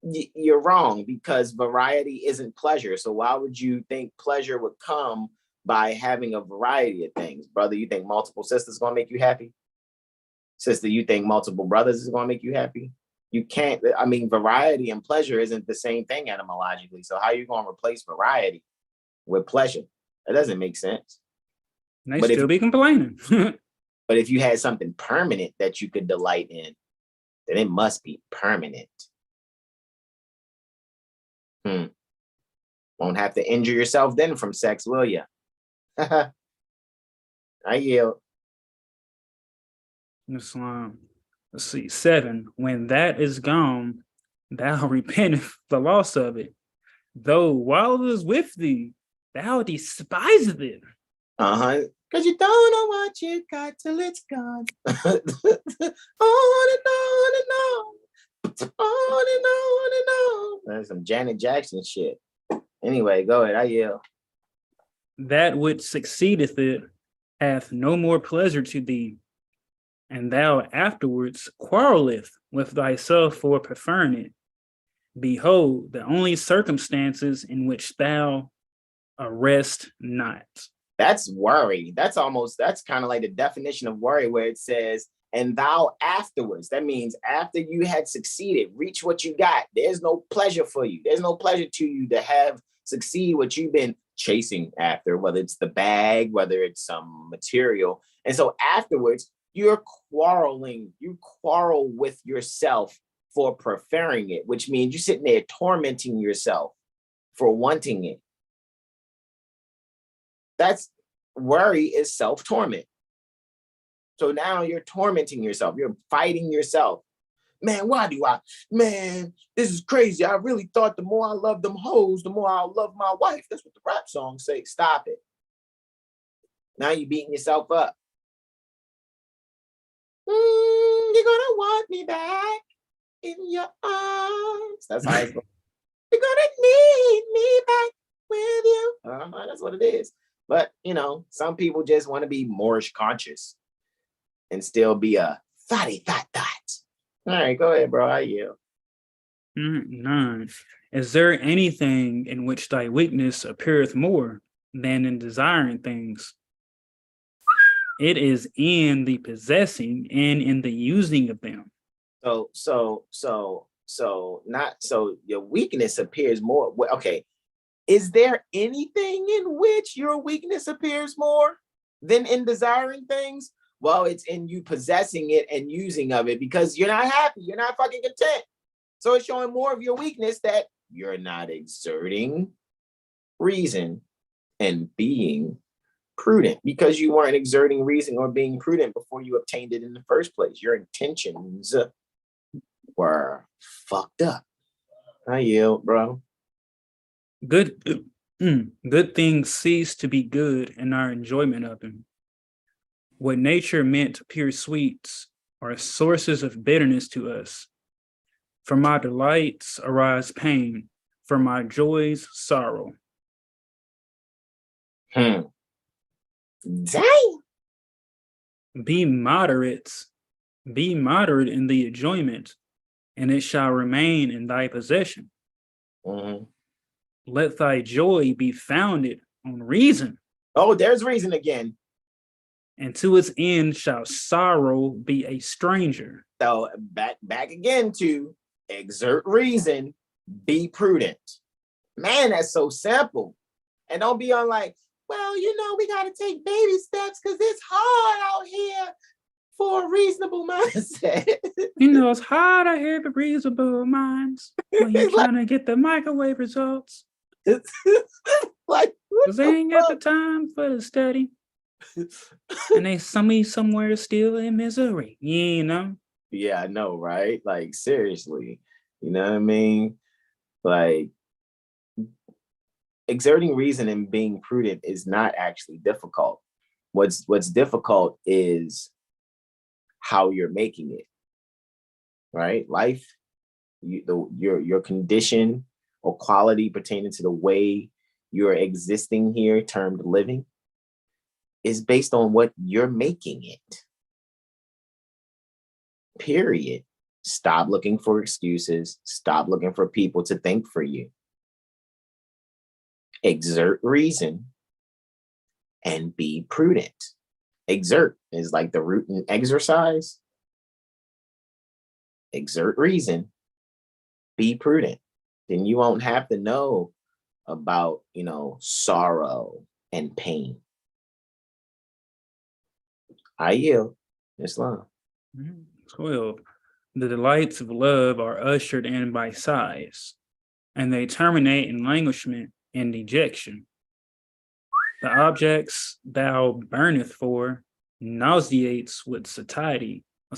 you're wrong because variety isn't pleasure. So why would you think pleasure would come by having a variety of things? Brother, you think multiple sisters going to make you happy? Sister, you think multiple brothers is going to make you happy? You can't, I mean, variety and pleasure isn't the same thing etymologically. So how are you going to replace variety with pleasure? That doesn't make sense. And they still be complaining. But if you had something permanent that you could delight in, then it must be permanent. Won't have to injure yourself then from sex, will you? I yield. Islam. Let's see. 7. When that is gone, thou repenteth the loss of it. Though while it is with thee, thou despiseth it. Because you don't know what you got till it's gone. On and on and on. On and on and on. That's some Janet Jackson shit. Anyway, go ahead. I yield. That which succeedeth it hath no more pleasure to thee, and thou afterwards quarreleth with thyself for preferring it. Behold, the only circumstances in which thou arrest not. That's worry. That's kind of like the definition of worry where it says, and thou afterwards. That means after you had succeeded, reach what you got. There's no pleasure for you. There's no pleasure to you to have succeed what you've been chasing after, whether it's the bag, whether it's some material. And so afterwards, you're quarreling. You quarrel with yourself for preferring it, which means you're sitting there tormenting yourself for wanting it. That's worry is self-torment. So now you're tormenting yourself. You're fighting yourself. Man, this is crazy. I really thought the more I love them hoes, the more I'll love my wife. That's what the rap songs say. Stop it. Now you're beating yourself up. You're gonna want me back in your arms. That's how it's going. You're gonna need me back with you. That's what it is. But, you know, some people just want to be Moorish conscious and still be a thotty thot thot. All right, go ahead, bro. I yield. 9. Is there anything in which thy weakness appeareth more than in desiring things? It is in the possessing and in the using of them. So your weakness appears more. Okay. Is there anything in which your weakness appears more than in desiring things? Well, it's in you possessing it and using of it because you're not happy. You're not fucking content. So it's showing more of your weakness that you're not exerting reason, and being prudent, because you weren't exerting reason or being prudent before you obtained it in the first place. Your intentions were fucked up. I yield, bro. Good things cease to be good in our enjoyment of them. What nature meant pure sweets are sources of bitterness to us. From my delights arise pain, from my joys sorrow. Dang. Be moderate in the enjoyment, and it shall remain in thy possession. Mm-hmm. Let thy joy be founded on reason. Oh, there's reason again. And to its end shall sorrow be a stranger. So back again to exert reason, be prudent. Man, that's so simple. And don't be on like, well, we got to take baby steps because it's hard out here for a reasonable mindset. It's hard out here for reasonable minds when you're trying to get the microwave results. Like, because they ain't got the time for the study. And they somewhere still in misery, Yeah, I know, right? Like, seriously, you know what I mean? Like, exerting reason and being prudent is not actually difficult. What's difficult is how you're making it, right? Life, your condition or quality pertaining to the way you're existing here, termed living, is based on what you're making it. Period. Stop looking for excuses. Stop looking for people to think for you. Exert reason and be prudent. Exert is like the root in exercise. Exert reason, be prudent. Then you won't have to know about, sorrow and pain. I yield. Islam. 12. The delights of love are ushered in by sighs, and they terminate in languishment and dejection. The objects thou burneth for nauseates with satiety. Or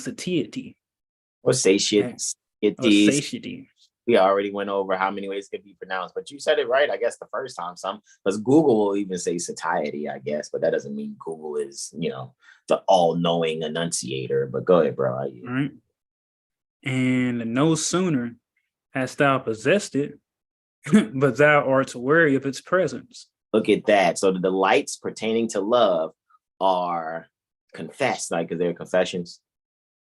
satiety. Satiety. We already went over how many ways it could be pronounced, but you said it right, I guess, the first time. Because Google will even say satiety, I guess, but that doesn't mean Google is, the all-knowing enunciator. But go ahead, bro. All right. And no sooner hast thou possessed it, but thou art wary of its presence. Look at that. So the delights pertaining to love are confessed, like, because they're confessions.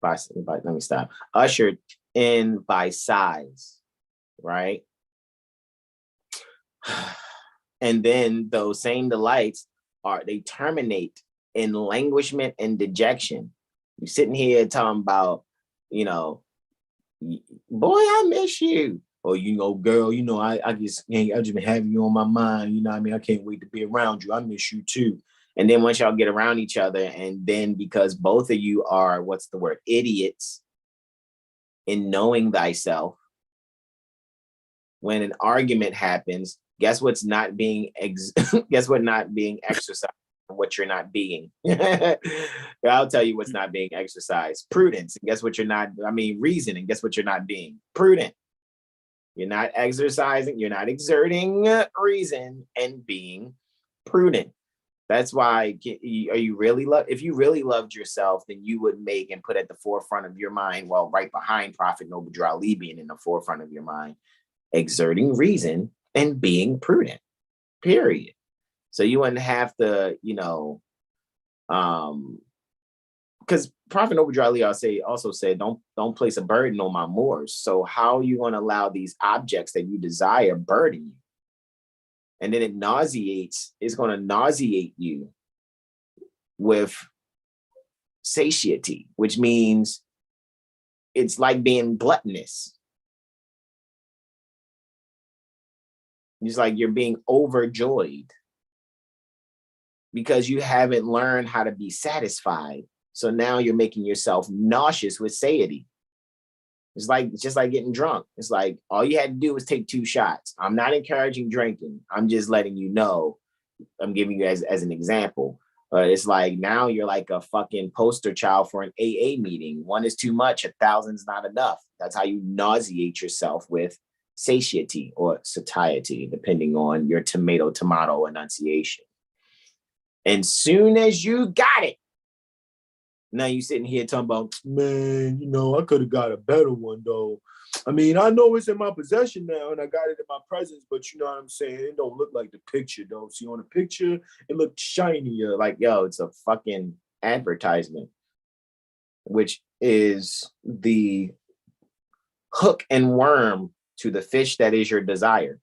Let me stop. Ushered in by sighs, right? And then those same delights they terminate in languishment and dejection. You're sitting here talking about, boy, I miss you. Or, girl, I just been having you on my mind. I can't wait to be around you. I miss you too. And then once y'all get around each other, and then because both of you are, idiots in knowing thyself, when an argument happens, guess what's not being exercised, what you're not being. I'll tell you what's not being exercised. Prudence. And guess what you're not, reason. And guess what you're not being? Prudent. You're not exercising, you're not exerting reason and being prudent. That's why, if you really loved yourself, then you would make and put at the forefront of your mind, well, right behind Prophet Noble Ali being in the forefront of your mind, exerting reason and being prudent, period. So you wouldn't have to, because Prophet Noble Ali also said, don't place a burden on my Moors. So how are you going to allow these objects that you desire burden you? And then it's going to nauseate you with satiety, which means it's like being gluttonous. It's like you're being overjoyed because you haven't learned how to be satisfied. So now you're making yourself nauseous with satiety. It's just like getting drunk. It's like all you had to do was take 2 shots. I'm not encouraging drinking. I'm just letting you know. I'm giving you as an example. But it's like now you're like a fucking poster child for an AA meeting. 1 is too much, 1,000 is not enough. That's how you nauseate yourself with satiety or satiety, depending on your tomato enunciation. And soon as you got it, now you sitting here talking about, man, you know, I could have got a better one though. I mean, I know it's in my possession now and I got it in my presence, but you know what I'm saying? It don't look like the picture though. See, on the picture, it looked shinier. Like, yo, it's a fucking advertisement, which is the hook and worm to the fish that is your desire.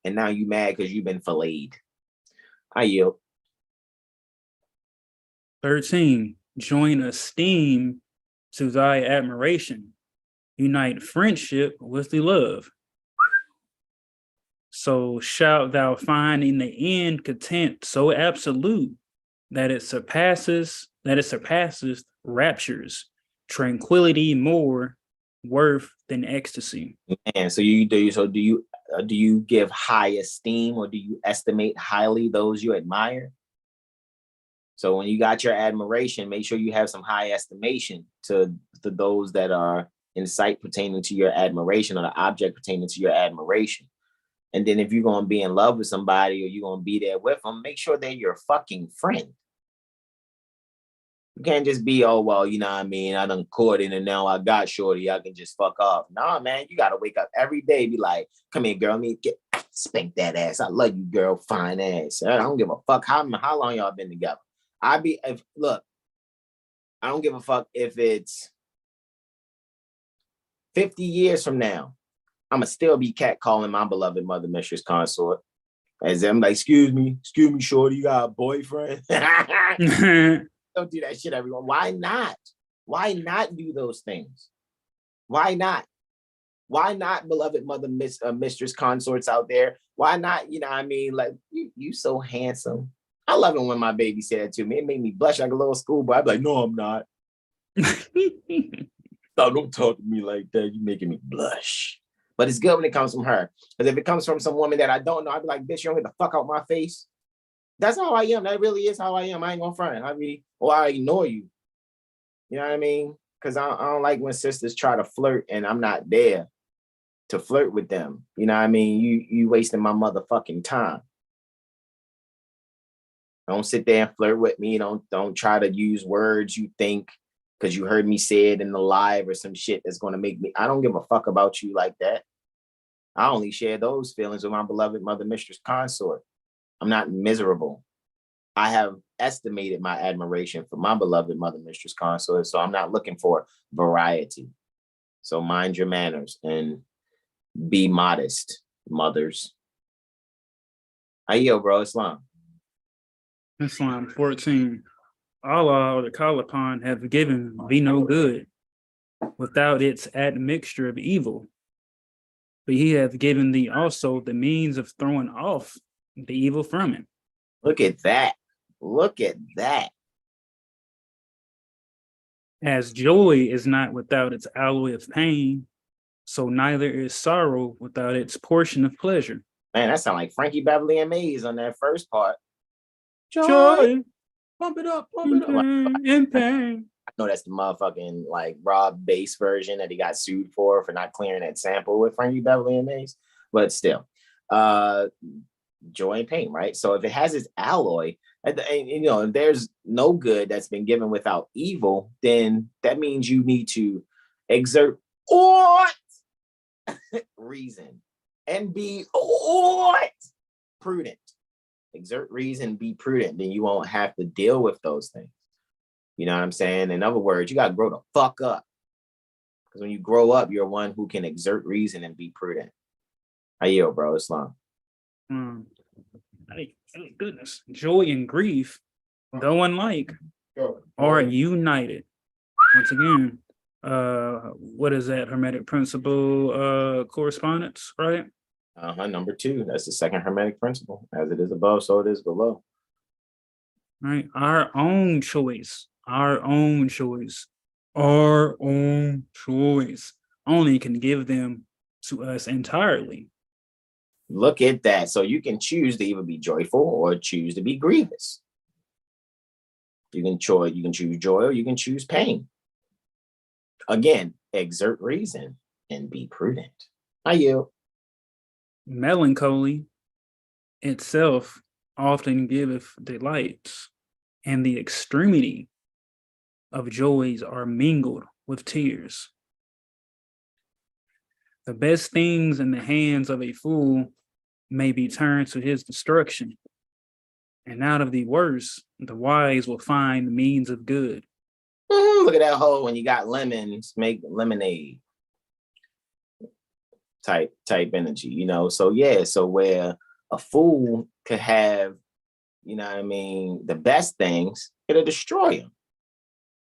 And now you mad because you've been filleted. I yield. 13, join esteem to thy admiration. Unite friendship with the love. So shalt thou find in the end content so absolute that it surpasses raptures, tranquility more worth than ecstasy. And so do you give high esteem, or do you estimate highly those you admire? So when you got your admiration, make sure you have some high estimation to those that are in sight pertaining to your admiration, or the object pertaining to your admiration. And then if you're going to be in love with somebody, or you're going to be there with them, make sure they're your fucking friend. You can't just be, oh, well, you know what I mean? I done courted and now I got shorty. I can just fuck off. Nah, man, you got to wake up every day, be like, come here, girl, spank that ass. I love you, girl, fine ass. I don't give a fuck how long y'all been together. I don't give a fuck if it's 50 years from now. I'ma still be catcalling my beloved mother, mistress, consort. As I'm like, excuse me, shorty, you got a boyfriend? Don't do that shit, everyone. Why not? Why not do those things? Why not? Why not, beloved mother, mistress, consorts out there? Why not? You know what I mean? Like, you so handsome. I love it when my baby said that to me. It made me blush like a little schoolboy. I'd be like, no, I'm not. No, don't talk to me like that. You're making me blush. But it's good when it comes from her. Because if it comes from some woman that I don't know, I'd be like, bitch, you don't get the fuck out my face. That's how I am. That really is how I am. I ain't gonna front. I ignore you. You know what I mean? Because I don't like when sisters try to flirt and I'm not there to flirt with them. You know what I mean? You wasting my motherfucking time. Don't sit there and flirt with me. Don't try to use words you think because you heard me say it in the live or some shit that's going to make me. I don't give a fuck about you like that. I only share those feelings with my beloved mother, mistress, consort. I'm not miserable. I have estimated my admiration for my beloved mother, mistress, consort, so I'm not looking for variety. So mind your manners and be modest, mothers. Ayo, bro, Islam. Islam 14. Allah, or the call upon, have given thee no good without its admixture of evil. But he hath given thee also the means of throwing off the evil from it. Look at that. Look at that. As joy is not without its alloy of pain, so neither is sorrow without its portion of pleasure. Man, that sounds like Frankie Beverly and Maze on that first part. Joy. Pump it up. In pain. I know that's the motherfucking like Rob bass version that he got sued for not clearing that sample with Frankie Beverly and Maze. But still, joy and pain, right? So if it has its alloy, and you know, if there's no good that's been given without evil, then that means you need to exert what reason and be what prudent. Exert reason, be prudent, then you won't have to deal with those things. You know what I'm saying? In other words, you got to grow the fuck up. Because when you grow up, you're one who can exert reason and be prudent. Ayo, bro, Islam. Goodness. Joy and grief, though unlike, are united. Once again, what is that? Hermetic principle correspondence, right? Number 2. That's the second hermetic principle. As it is above, so it is below. Right. Our own choice our own choice. Only can give them to us entirely. Look at that. So you can choose to either be joyful or choose to be grievous. You can choose joy or you can choose pain. Again, exert reason and be prudent. I yield. Melancholy itself often giveth delights, and the extremity of joys are mingled with tears. The best things in the hands of a fool may be turned to his destruction, and out of the worst, the wise will find the means of good. Look at that hole. When you got lemons, make lemonade. Type energy, you know. So yeah, so where a fool could have, you know what I mean, the best things, it'll destroy them.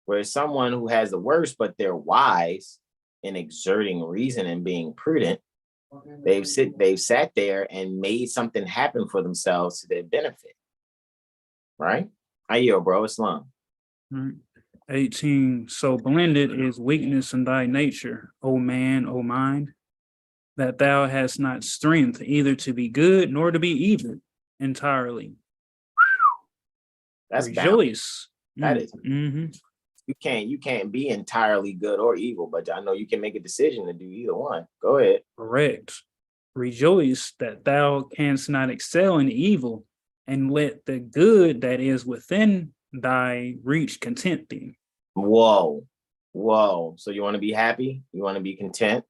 Whereas someone who has the worst, but they're wise in exerting reason and being prudent, they've sat there and made something happen for themselves to their benefit. Right? I yield, bro. Islam. 18. So blended is weakness in thy nature, O man, O mind, that thou hast not strength either to be good nor to be evil entirely. That's rejoice. That is. Mm-hmm. You can't be entirely good or evil, but I know you can make a decision to do either one. Go ahead. Correct. Rejoice that thou canst not excel in evil, and let the good that is within thy reach content thee. Whoa. So you want to be happy? You want to be content?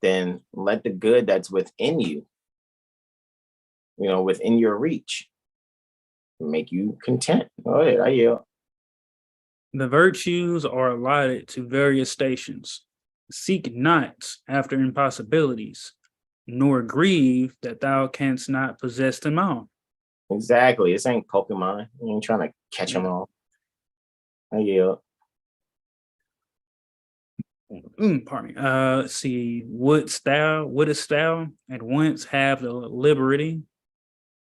Then let the good that's within you, you know, within your reach, make you content. Go ahead. I yield. The virtues are allotted to various stations. Seek not after impossibilities, nor grieve that thou canst not possess them all. Exactly. This ain't Pokemon. You ain't trying to catch them all. I yield. Pardon me. Let's see. Wouldst thou at once have the liberty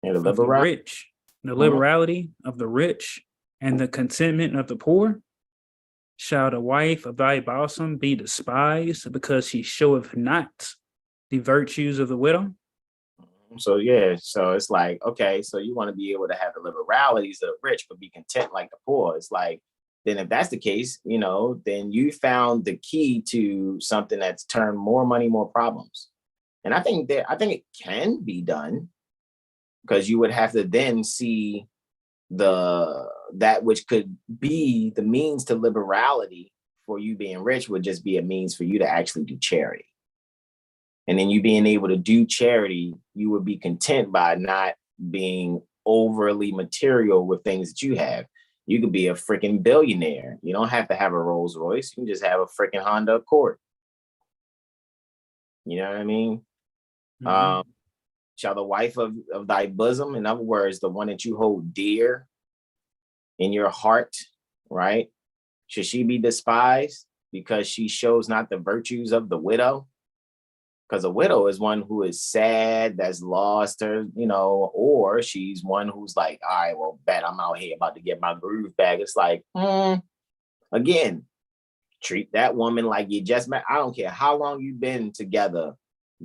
And of the rich, the liberality of the rich, and the contentment of the poor? Shall the wife of thy bosom be despised because she showeth not the virtues of the widow? So yeah, so it's like, okay, so you want to be able to have the liberalities of the rich, but be content like the poor. It's like, then if that's the case, you know, then you found the key to something that's turned more money, more problems. And I think it can be done, because you would have to then see that which could be the means to liberality for you being rich would just be a means for you to actually do charity. And then you being able to do charity, you would be content by not being overly material with things that you have. You could be a freaking billionaire. You don't have to have a Rolls Royce. You can just have a freaking Honda Accord. You know what I mean? Mm-hmm. Shall the wife of thy bosom, in other words, the one that you hold dear in your heart, right? Should she be despised because she shows not the virtues of the widow? Because a widow is one who is sad, that's lost her, you know, or she's one who's like, all right, well, bet I'm out here about to get my groove back. It's like, again, treat that woman like you just met. I don't care how long you've been together,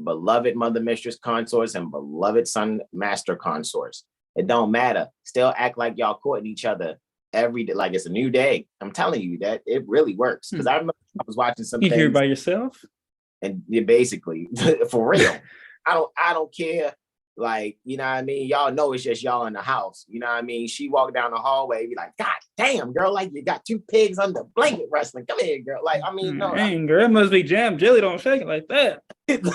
beloved mother mistress consorts and beloved son master consorts. It don't matter. Still act like y'all courting each other every day, like it's a new day. I'm telling you that it really works. Because I remember I was watching some things. You hear by yourself? And basically, for real, I don't care. Like, you know what I mean? Y'all know it's just y'all in the house. You know what I mean? She walked down the hallway, be like, God damn, girl, like you got two pigs under blanket wrestling. Come here, girl. Like, I mean, no. Dang, girl, it must be jam jelly. Don't shake it like that.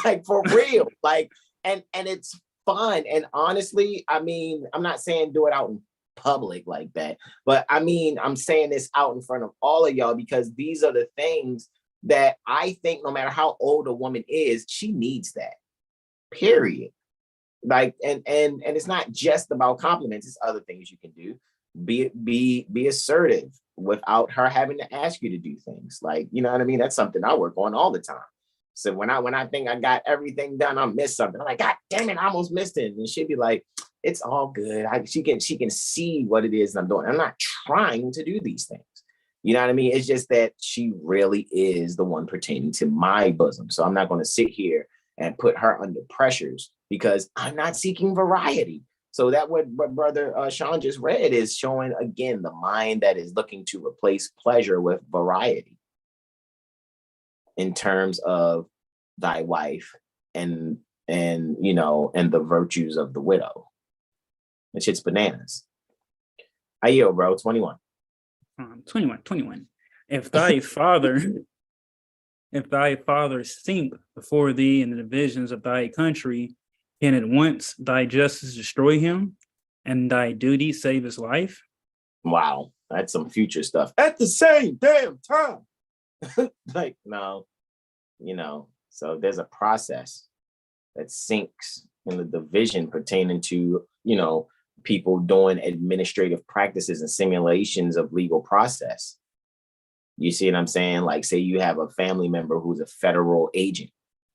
Like, for real. Like, and it's fun. And honestly, I mean, I'm not saying do it out in public like that. But I mean, I'm saying this out in front of all of y'all because these are the things that I think no matter how old a woman is, she needs that, period. Like, and it's not just about compliments, it's other things you can do. Be assertive without her having to ask you to do things. Like, you know what I mean? That's something I work on all the time. So when I think I got everything done, I missed something. I'm like, God damn it, I almost missed it. And she'd be like, it's all good. She can see what it is I'm doing. I'm not trying to do these things. You know what I mean? It's just that she really is the one pertaining to my bosom. So I'm not going to sit here and put her under pressures because I'm not seeking variety. So that what Brother Sean just read is showing, again, the mind that is looking to replace pleasure with variety in terms of thy wife and the virtues of the widow. That shit's bananas. I yield, bro. 21. 21. If thy father sink before thee in the divisions of thy country, can at once thy justice destroy him and thy duty save his life? Wow, that's some future stuff. At the same damn time. Like, no, so there's a process that sinks in the division pertaining to, people doing administrative practices and simulations of legal process. You see what I'm saying? Like, say you have a family member who's a federal agent,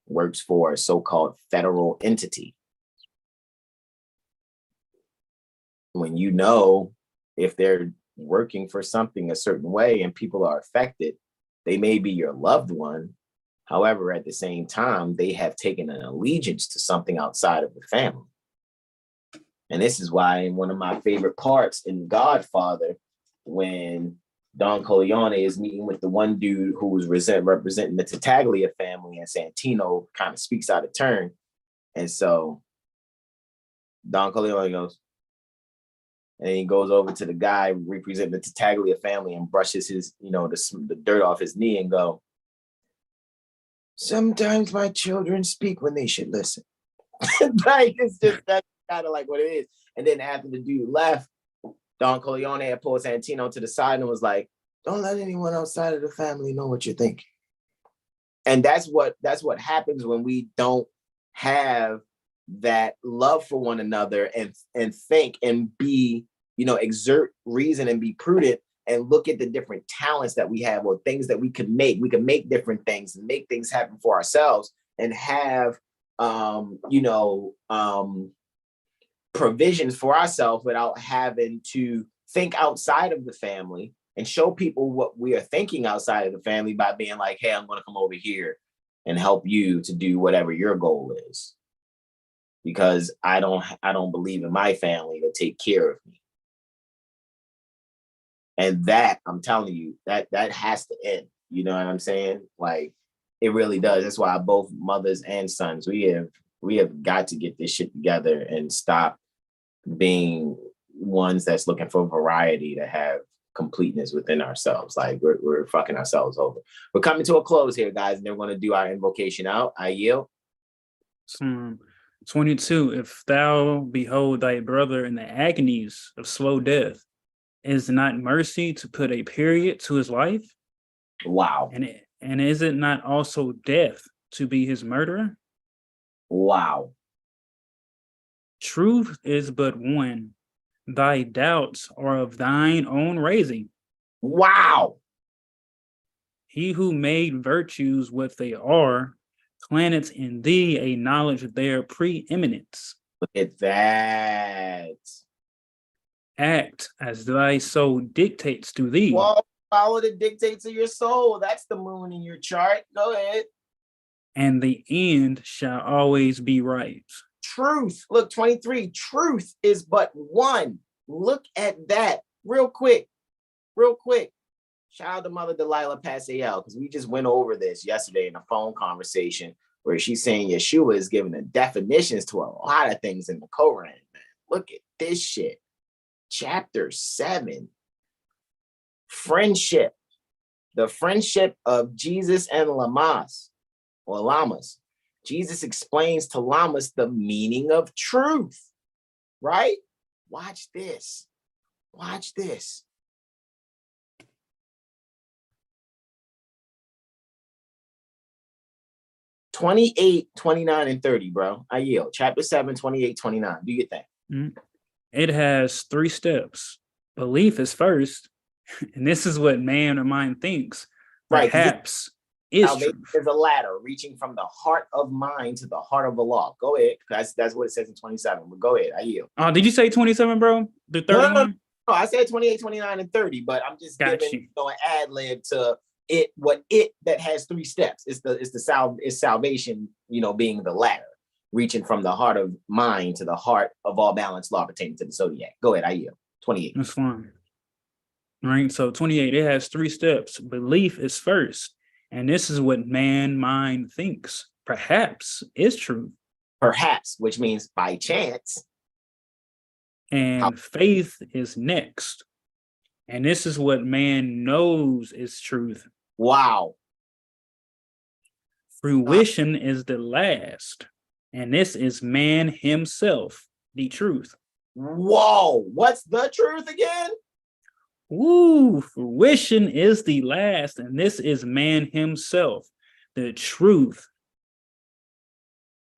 works for a so-called federal entity. When if they're working for something a certain way and people are affected, they may be your loved one. However, at the same time, they have taken an allegiance to something outside of the family. And this is why in one of my favorite parts in Godfather, when Don Corleone is meeting with the one dude who was representing the Tattaglia family, and Santino kind of speaks out of turn. And so Don Corleone goes, and he goes over to the guy representing the Tattaglia family and brushes his, the dirt off his knee and go, sometimes my children speak when they should listen. Like, it's just, that's kind of like what it is. And then after the dude left, Don Corleone had pulled Santino to the side and was like, don't let anyone outside of the family know what you're thinking. And that's what happens when we don't have that love for one another and think and be, exert reason and be prudent and look at the different talents that we have or things that we could make. We can make different things and make things happen for ourselves and have, provisions for ourselves without having to think outside of the family and show people what we are thinking outside of the family by being like, hey, I'm going to come over here and help you to do whatever your goal is. Because I don't believe in my family to take care of me. And that, I'm telling you, that has to end. You know what I'm saying? Like, it really does. That's why both mothers and sons, we have got to get this shit together and stop being ones that's looking for variety to have completeness within ourselves. Like, we're fucking ourselves over. We're coming to a close here, guys, and they're going to do our invocation out. I yield. 22. If thou behold thy brother in the agonies of slow death, is not mercy to put a period to his life? Wow. And is it not also death to be his murderer? Wow. Truth is but one. Thy doubts are of thine own raising. Wow. He who made virtues what they are, planteth in thee a knowledge of their preeminence. Look at that. Act as thy soul dictates to thee. Well, follow the dictates of your soul. That's the moon in your chart. Go ahead. And the end shall always be right. Truth. Look, 23. Truth is but one. Look at that. Real quick. Shout out to Mother Delilah Pascal, because we just went over this yesterday in a phone conversation where she's saying Yeshua is giving the definitions to a lot of things in the Koran, man. Look at this shit. Chapter 7. Friendship. The friendship of Jesus and Lamas. Jesus explains to Lamas the meaning of truth, right? Watch this. 28, 29, and 30, bro. I yield. Chapter 7, 28, 29. Do your thing. It has 3 steps. Belief is first, and this is what man or mind thinks. Right. Perhaps is truth. There's a ladder reaching from the heart of mind to the heart of the law. Go ahead. That's what it says in 27. But go ahead. I yield. Did you say 27, bro? The third one? No, I said 28, 29, and 30, but I'm just Got giving you. an ad lib to it. What it that has 3 steps is salvation. Being the latter, reaching from the heart of mind to the heart of all balance law pertaining to the zodiac. Go ahead, I yield. 28. That's fine. Right. So 28, it has 3 steps. Belief is first. And this is what mind thinks. Perhaps is true. Perhaps, which means by chance. And faith is next. And this is what man knows is truth. Wow. Fruition is the last. And this is man himself, the truth. Whoa. What's the truth again? Ooh, fruition is the last. And this is man himself, the truth.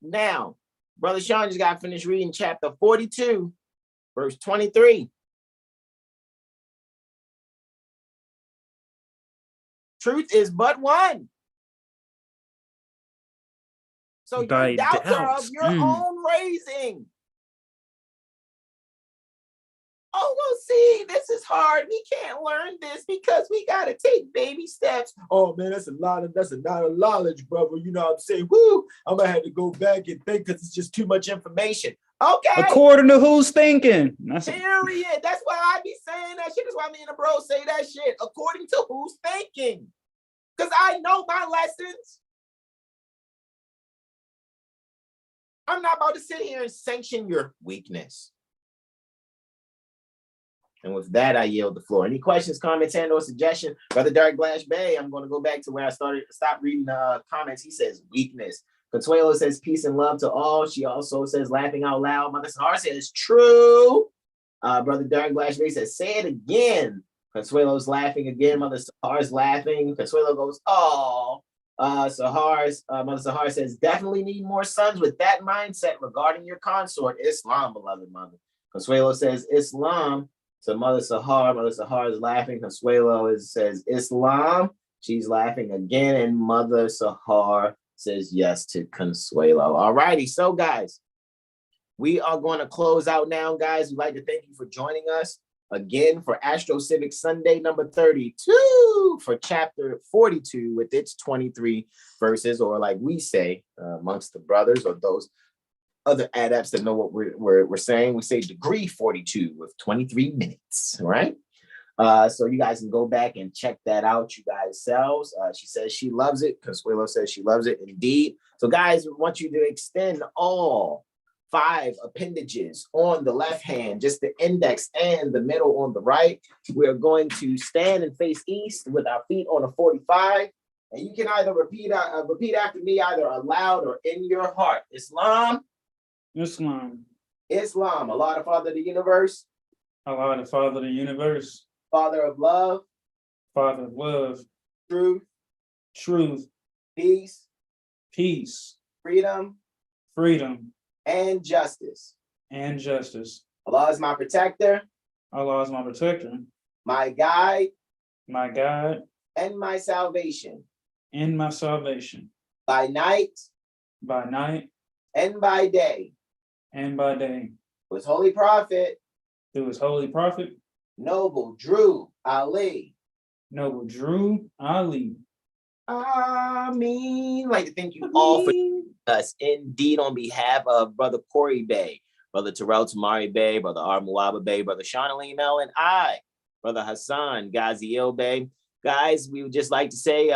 Now, Brother Sean just got finished reading chapter 42, verse 23. Truth is but one. So your doubts are of your own raising. Oh, well, see, this is hard. We can't learn this because we got to take baby steps. Oh, man, that's a lot of knowledge, brother. You know what I'm saying? Woo, I'm going to have to go back and think because it's just too much information. Okay. According to who's thinking. Period. That's why I be saying that shit. That's why me and the bro say that shit. According to who's thinking. Because I know my lessons. I'm not about to sit here and sanction your weakness. And with that, I yield the floor. Any questions, comments, and or suggestions? Brother Dark Glass Bay, I'm going to go back to where I stopped reading the comments. He says weakness. Consuelo says peace and love to all. She also says laughing out loud. Mother Sahar says true. Brother Dark Glass Bay says say it again. Consuelo's laughing again. Mother Sahar's laughing. Consuelo goes, oh. Mother Sahar says definitely need more sons with that mindset regarding your consort, Islam, beloved mother. Consuelo says Islam. So Mother Sahar is laughing. Consuelo says Islam. She's laughing again. And Mother Sahar says yes to Consuelo. All righty. So guys, we are going to close out now, guys. We'd like to thank you for joining us again for AstroCivics Sunday number 32 for chapter 42 with its 23 verses, or like we say amongst the brothers or those other adepts that know what we're saying, we say degree 42 with 23 minutes, right? So you guys can go back and check that out, you guys selves. She says she loves it. Consuelo says she loves it indeed. So guys, we want you to extend all 5 appendages on the left hand, just the index and the middle on the right. We're going to stand and face east with our feet on a 45. And you can either repeat after me, either aloud or in your heart. Islam. Islam. Islam, Allah the Father of the universe. Allah the Father of the universe. Father of love. Father of love. Truth. Truth. Peace. Peace. Freedom. Freedom. And justice. And justice. Allah is my protector. Allah is my protector. My guide. My guide. And my salvation. And my salvation. By night. By night. And by day. And by day. His holy prophet. Through his holy prophet. Noble Drew Ali. Noble Drew Ali. Ameen. I'd like to thank you all for us. Indeed, on behalf of Brother Corey Bey, Brother Terrell Tamari Bey, Brother R. Muaba Bey, Brother Sean Mel, and I, Brother Hasan Ghaziel Bey. Guys, we would just like to say,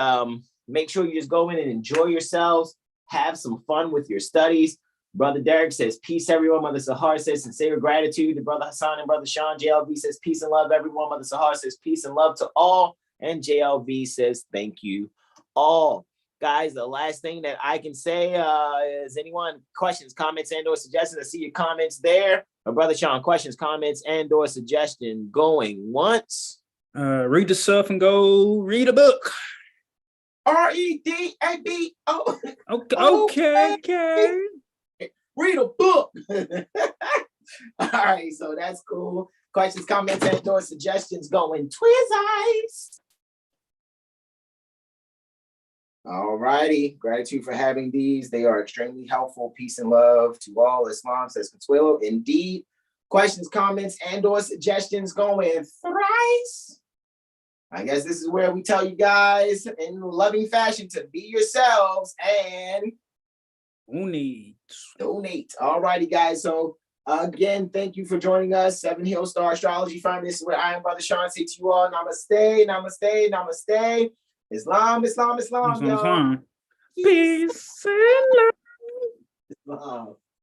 make sure you just go in and enjoy yourselves. Have some fun with your studies. Brother Derek says, peace, everyone. Mother Sahar says, sincere gratitude to Brother Hasan and Brother Sean. JLV says, peace and love, everyone. Mother Sahar says, peace and love to all. And JLV says, thank you all. Guys, the last thing that I can say is anyone questions, comments, and or suggestions? I see your comments there. Brother Sean, questions, comments, and or suggestion going once. Read the stuff and go read a book. REDABO. Okay. Read a book. All right, so that's cool. Questions, comments, and or suggestions going Twizzeyes. All righty. Gratitude for having these. They are extremely helpful. Peace and love to all. Islam says Consuelo. Indeed. questions, comments, and/or suggestions going thrice. I guess this is where we tell you guys in loving fashion to be yourselves and donate. All righty, guys. So again, thank you for joining us. 7 Hill Star Astrology Firm. This is where I am, Brother Sean, say to you all, namaste, namaste, namaste. Islam, Islam, Islam, y'all. Peace and love. Islam.